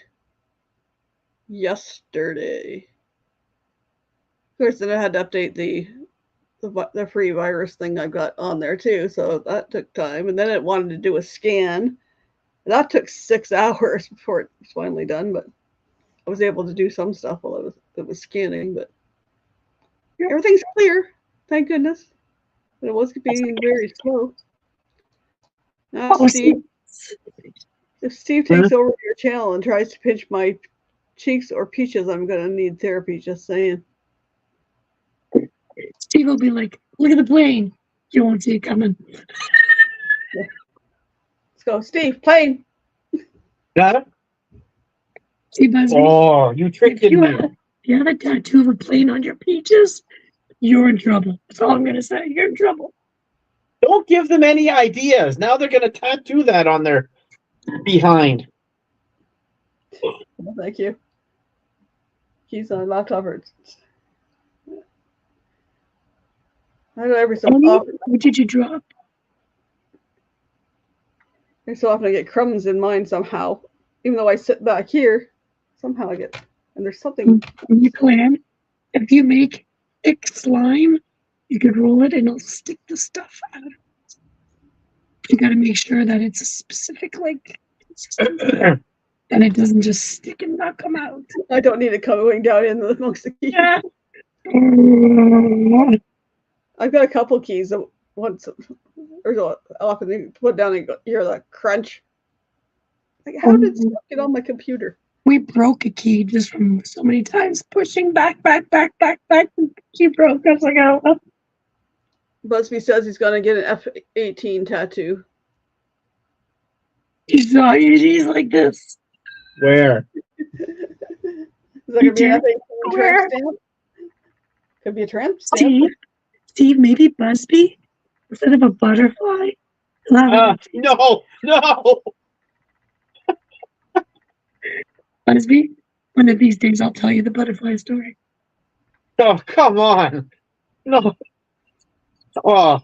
yesterday. Of course, then I had to update the free virus thing I got on there too, so that took time. And then it wanted to do a scan. And that took 6 hours before it was finally done, but I was able to do some stuff while it was scanning. But everything's clear, thank goodness. But it was being very slow. Steve, if Steve takes over your channel and tries to pinch my cheeks or peaches, I'm gonna need therapy. Just saying. Steve will be like, "Look at the plane. You won't see it coming." Yeah. Let's go, Steve. Plane. Got it? See, Busby? Oh, you tricked me. If you have a tattoo of a plane on your peaches, you're in trouble. That's all I'm gonna say. You're in trouble. Don't give them any ideas. Now they're going to tattoo that on their behind. Well, thank you. Keys on laptop. I know every so often. What did you drop? Every so often I get crumbs in mine somehow. Even though I sit back here, somehow I get. And there's something. When you plan, if you make thick slime, you could roll it and it'll stick the stuff out. You got to make sure that it's a specific consistency, and it doesn't just stick and not come out. I don't need it going down in amongst the keys. Yeah. I've got a couple keys that once or often they put down and you hear that crunch. Like, how did stuff get on my computer? We broke a key just from so many times pushing back. She broke. I was like, oh. Busby says he's going to get an F-18 tattoo. He's like this. Where? Is that going to be an F-18 tramp stamp? Could be a tramp stamp. Steve, maybe Busby instead of a butterfly. No. Busby, one of these days I'll tell you the butterfly story. Oh, come on. No. Oh,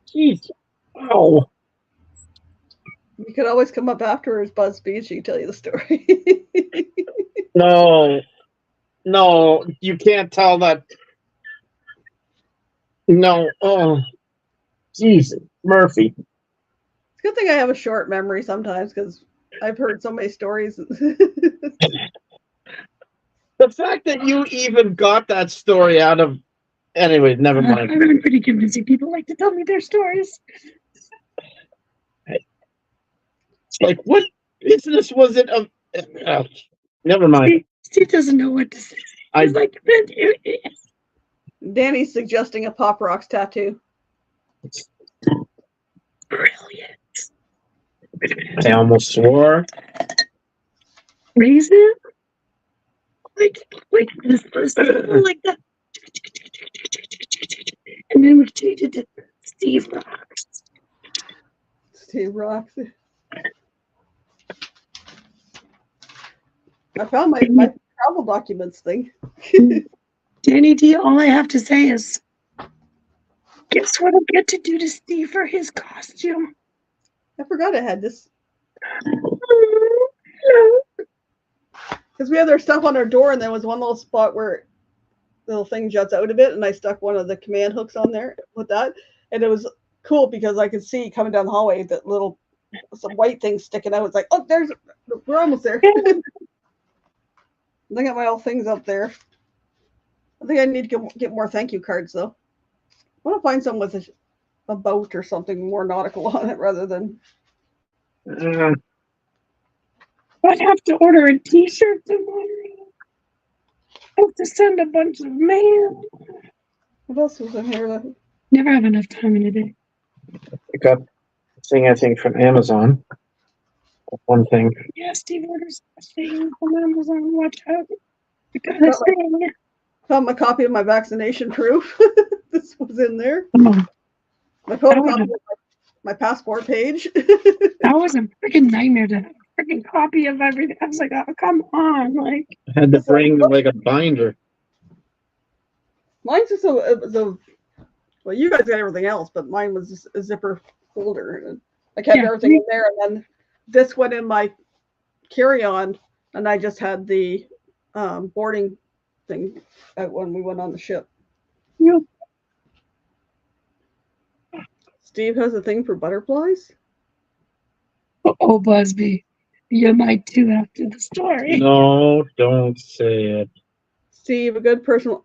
jeez. Oh. You could always come up afterwards, Busby, and she can tell you the story. No, you can't tell that. No. Oh, Jesus, Murphy. It's a good thing I have a short memory sometimes because I've heard so many stories. The fact that you even got that story out of. Anyway, never mind. I've been pretty convincing. People like to tell me their stories. Like, what business was it of? Never mind. Steve doesn't know what to say. He's like, Danny's suggesting a Pop Rocks tattoo. Brilliant. I almost swore. Raisin? Like this person, like that. And then we changed it to Steve Rocks. Steve Rocks. I found my travel documents thing. Danny D, all I have to say is, guess what I'll get to do to Steve for his costume? I forgot I had this. Because we had our stuff on our door, and there was one little spot where little thing juts out a bit, and I stuck one of the command hooks on there with that. And it was cool because I could see coming down the hallway that little some white thing sticking out. It's like, oh, we're almost there. I got my old things up there. I think I need to get more thank you cards though. I want to find some with a boat or something more nautical on it rather than. I'd have to order a T-shirt tomorrow. I have to send a bunch of mail. What else was in here? Never have enough time in a day. Pick up thing, I think, from Amazon. One thing. Yeah, Steve orders a thing from Amazon. Watch out. I got a thing. Found my copy of my vaccination proof. This was in there. Oh, My photocopy of my passport page. that was a freaking nightmare to have a freaking copy of everything. I was like, oh, come on. Like, I had to bring like a binder. Mine's just well, you guys got everything else, but mine was just a zipper folder. And I kept everything in there, and then this went in my carry-on, and I just had the boarding thing out when we went on the ship. Yep. Steve has a thing for butterflies. Oh, Busby, you might too after the story. No, don't say it. Steve, a good person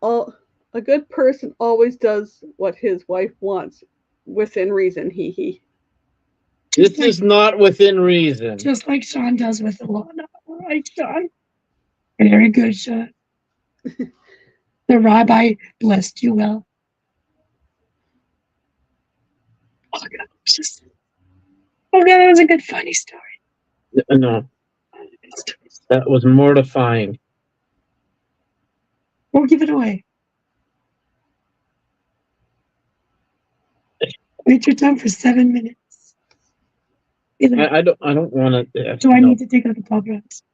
always does what his wife wants, within reason. He. This is not within reason. Just like Sean does with Alana. Right, Sean? Very good, Sean. The rabbi blessed you well. Oh, God, that was a good, funny story. No. That was mortifying. Won't give it away. Wait your time for 7 minutes. I don't want to. Do I need to take out the pop rocks?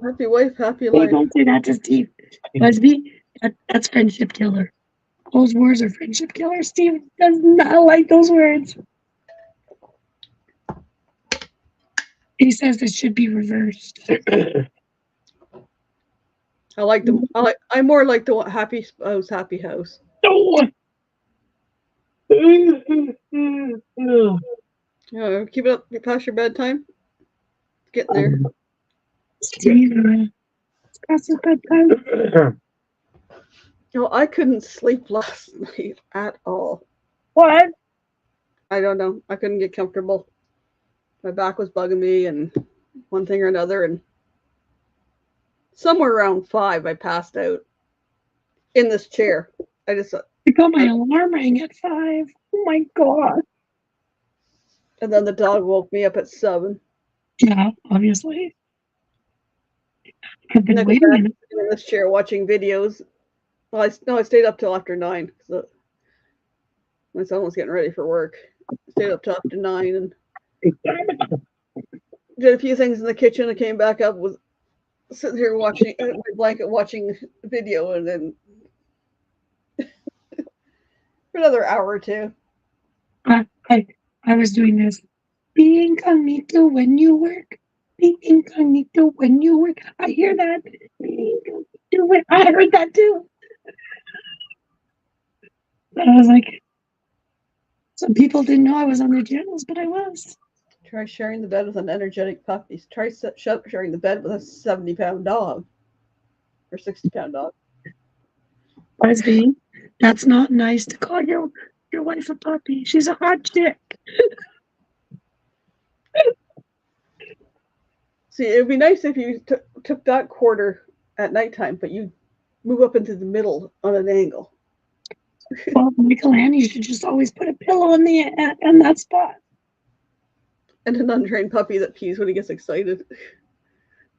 Happy wife, happy Hey, life. don't say that to Steve. Busby, that's friendship killer. Those words are friendship killer. Steve does not like those words. He says it should be reversed. I like them. I more like the happy spouse, happy house. No. Keep it up past your bedtime. Getting there. Steve, it's past his bedtime. No, I couldn't sleep last night at all. What? I don't know. I couldn't get comfortable. My back was bugging me, and one thing or another, and somewhere around 5, I passed out in this chair. I got my alarm rang at 5. Oh my God. And then the dog woke me up at 7. Yeah, obviously. I've been waiting in this chair watching videos. Well, I stayed up till after 9 because my son was getting ready for work. I stayed up till after 9 and did a few things in the kitchen. I came back up, was sitting here watching my blanket, watching video, and then for another hour or two. I was doing this. Be incognito when you work. Be incognito when you work. I hear that. Be incognito. I heard that too. But I was like, some people didn't know I was on their channels, but I was. Try sharing the bed with an energetic puppy. Try sharing the bed with a 70-pound dog or 60-pound dog. Busby, that's not nice to call your wife a puppy. She's a hot chick. See, it would be nice if you took that quarter at nighttime, but you move up into the middle on an angle. Well, Michael Annie should just always put a pillow on that spot. And an untrained puppy that pees when he gets excited.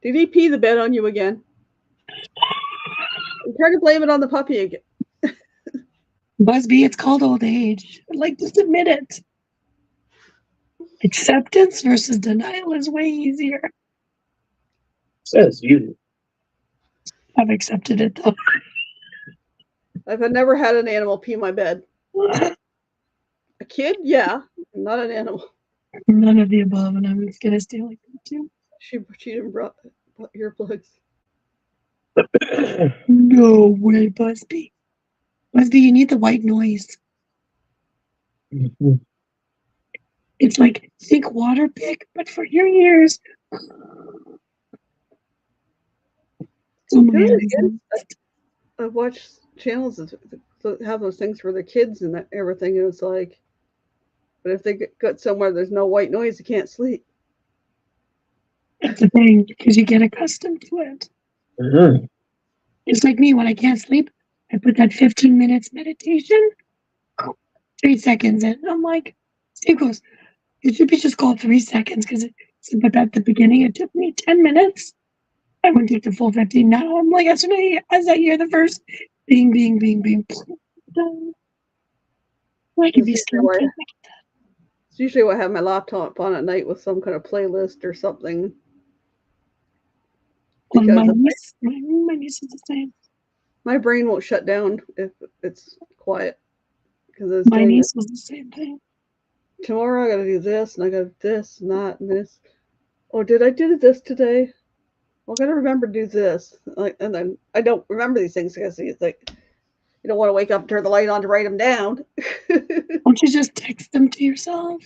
Did he pee the bed on you again? I'm trying to blame it on the puppy again. Busby, it's called old age. Like, just admit it. Acceptance versus denial is way easier. Says you. I've accepted it though. I've never had an animal pee my bed. A kid? Yeah. Not an animal. None of the above, and I'm just gonna stay like that too. She didn't brought earplugs. No way, Busby. Busby, you need the white noise. It's like think water pick, but for your ears. So Then many again, I watch channels that have those things for the kids and everything, and it's like, but if they get somewhere there's no white noise, you can't sleep. That's the thing, because you get accustomed to it. Mm-hmm. It's like me when I can't sleep, I put that 15 minutes meditation, 3 seconds in. I'm like, Steve goes, it should be just called 3 seconds because but at the beginning it took me 10 minutes. I went through the full 15. Now I'm like, as I hear the first bing, bing, bing, bing, I could It's be usually why sleeping. it's usually why I have my laptop on at night with some kind of playlist or something. Well, Because my niece is the same. my brain won't shut down if it's quiet. Because I was My doing this niece was the same thing. tomorrow, I got to do this, and I got this and that and this. Oh, did I do this today? Well, I got to remember to do this. Like, and then I don't remember these things because it's like you don't want to wake up and turn the light on to write them down. Won't you just text them to yourself?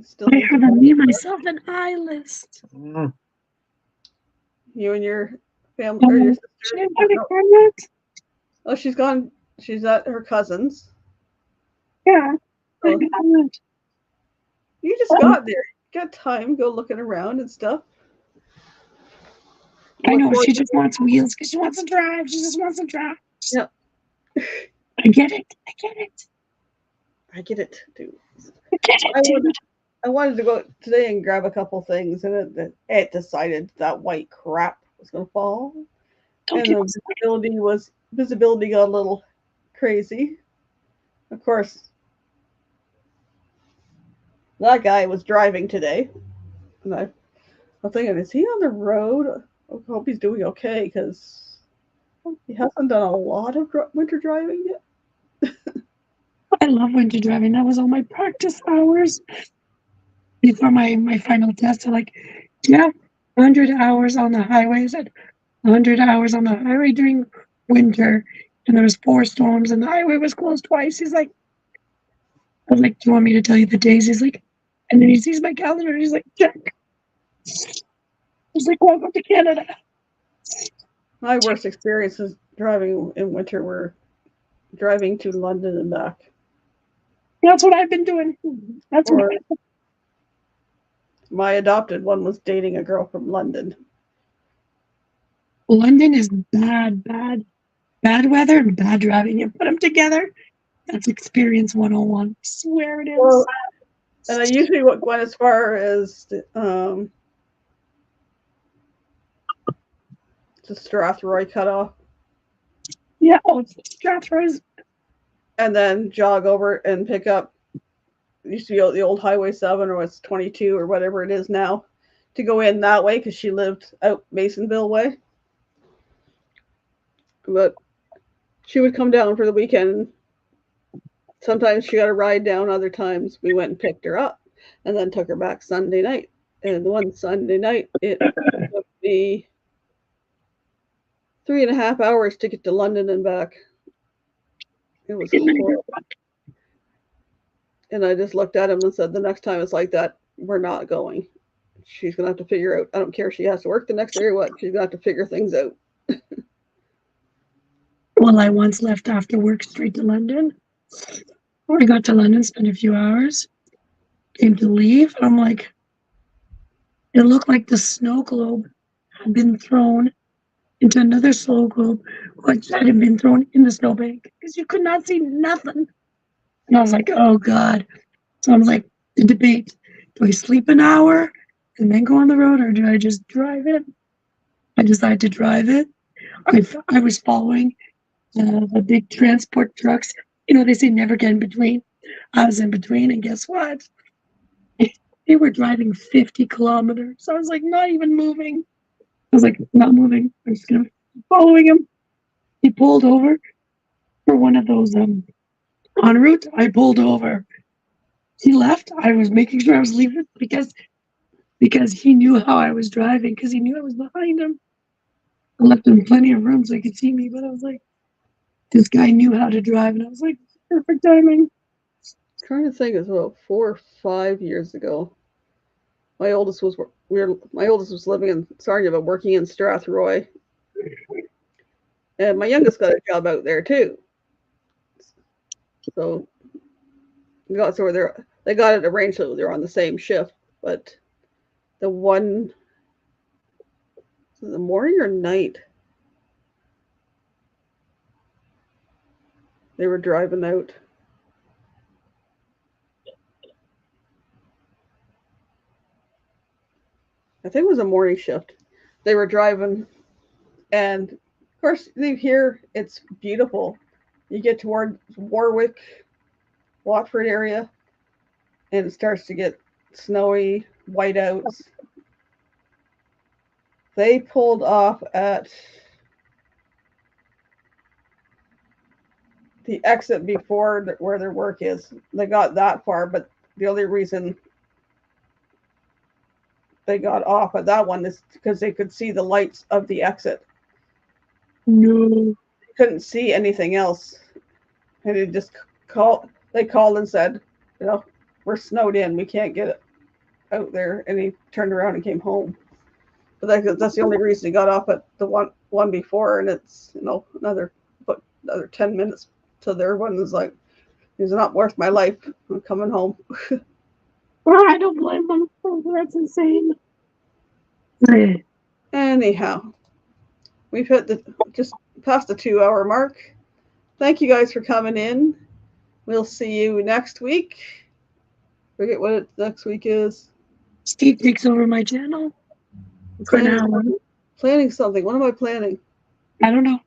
Still I need to have a find me, myself, and I list. you and your family or your She sister. didn't have a No. comment. Oh, she's gone. She's at her cousin's. Yeah, I Oh, haven't. you just got there. You got time. Go looking around and stuff. I Look know forward she to just wants wheels because she wants to drive. She just wants to drive. yeah. I get it. I get it. I get it, dude. I get it, I dude. wanted, I wanted to go today and grab a couple things, and it decided that white crap was going to fall, Don't and get the upset. visibility got a little crazy. Of course, that guy was driving today, and I'm thinking, is he on the road? I hope he's doing okay because he hasn't done a lot of winter driving yet. I love winter driving. That was all my practice hours before my final test. I'm like, yeah, 100 hours on the highway. I said 100 hours on the highway during winter, and there was 4 storms, and the highway was closed twice. He's like, I was like, do you want me to tell you the days? He's like, and then he sees my calendar. And he's like, check. He's like, welcome to Canada. My worst experiences driving in winter were driving to London and back. That's what I've been doing. That's what Or my adopted one was dating a girl from London. London is bad, bad, bad weather and bad driving. You put them together, that's experience 101. I swear it Well, is. and I usually went as far as to Strathroy cutoff, Yeah, oh, Strathroy's. and then jog over and pick up. It used to be the old Highway 7 or it's 22 or whatever it is now, to go in that way because she lived out Masonville way. But she would come down for the weekend. Sometimes she got a ride down, other times we went and picked her up and then took her back Sunday night. And one Sunday night, it took me 3.5 hours to get to London and back. It was horrible. And I just looked at him and said, the next time it's like that, we're not going. She's going to have to figure out. I don't care if she has to work the next day or what. She's going to have to figure things out. Well, I once left after work straight to London. I got to London, spent a few hours, came to leave. I'm like, it looked like the snow globe had been thrown into another snow globe, which hadn't been thrown in the snowbank because you could not see nothing. And I was like, oh God. So I was like, the debate, do I sleep an hour and then go on the road or do I just drive it? I decided to drive it. I was following the big transport trucks. You know, they say never get in between. I was in between, and guess what? They were driving 50 kilometers. I was like, not even moving. I was like, not moving. I'm just gonna following him. He pulled over for one of those en route. I pulled over. He left. I was making sure I was leaving because he knew how I was driving because he knew I was behind him. I left him plenty of room so he could see me, but I was like, this guy knew how to drive, and I was like, perfect timing. trying to think. It's about 4 or 5 years ago. My oldest was my oldest was living in Sarnia, but working in Strathroy, and my youngest got a job out there too. So they got it arranged so they're on the same shift. But the one, the morning or night, they were driving out. I think it was a morning shift. They were driving, and of course, leave here. It's beautiful. You get toward Warwick, Watford area, and it starts to get snowy, whiteouts. They pulled off at the exit before where their work is. They got that far, but the only reason they got off at that one is because they could see the lights of the exit. No. They couldn't see anything else. And they just they called and said, we're snowed in. We can't get it out there. And he turned around and came home. But that's the only reason he got off at the one before. And it's, another 10 minutes to their one. Is like, it's not worth my life. I'm coming home. Well, I don't blame them. That's insane. Anyhow, we've hit just past the 2-hour mark. Thank you guys for coming in. We'll see you next week. Forget what next week is. Steve takes over my channel. For now. Planning something. What am I planning? I don't know.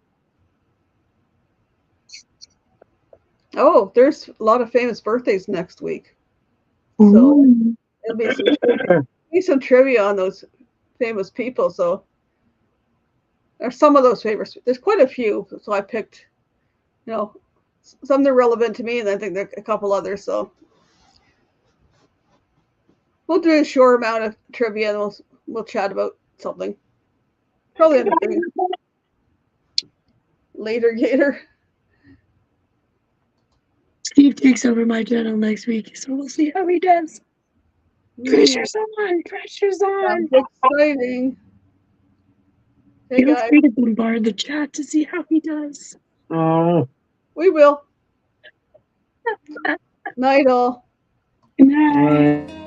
Oh, there's a lot of famous birthdays next week. Ooh. So there'll be some trivia on those famous people. So there's some of those favorites. There's quite a few. So I picked, some that are relevant to me, and I think there are a couple others. So we'll do a short amount of trivia, and we'll chat about something. Probably anything later, Gator. Steve takes over my channel next week, so we'll see how he does. Pressure's on. Pressure's on. Sounds exciting. Hey, Feel guys. free to bombard the chat to see how he does. Oh. We will. Night all. Good night.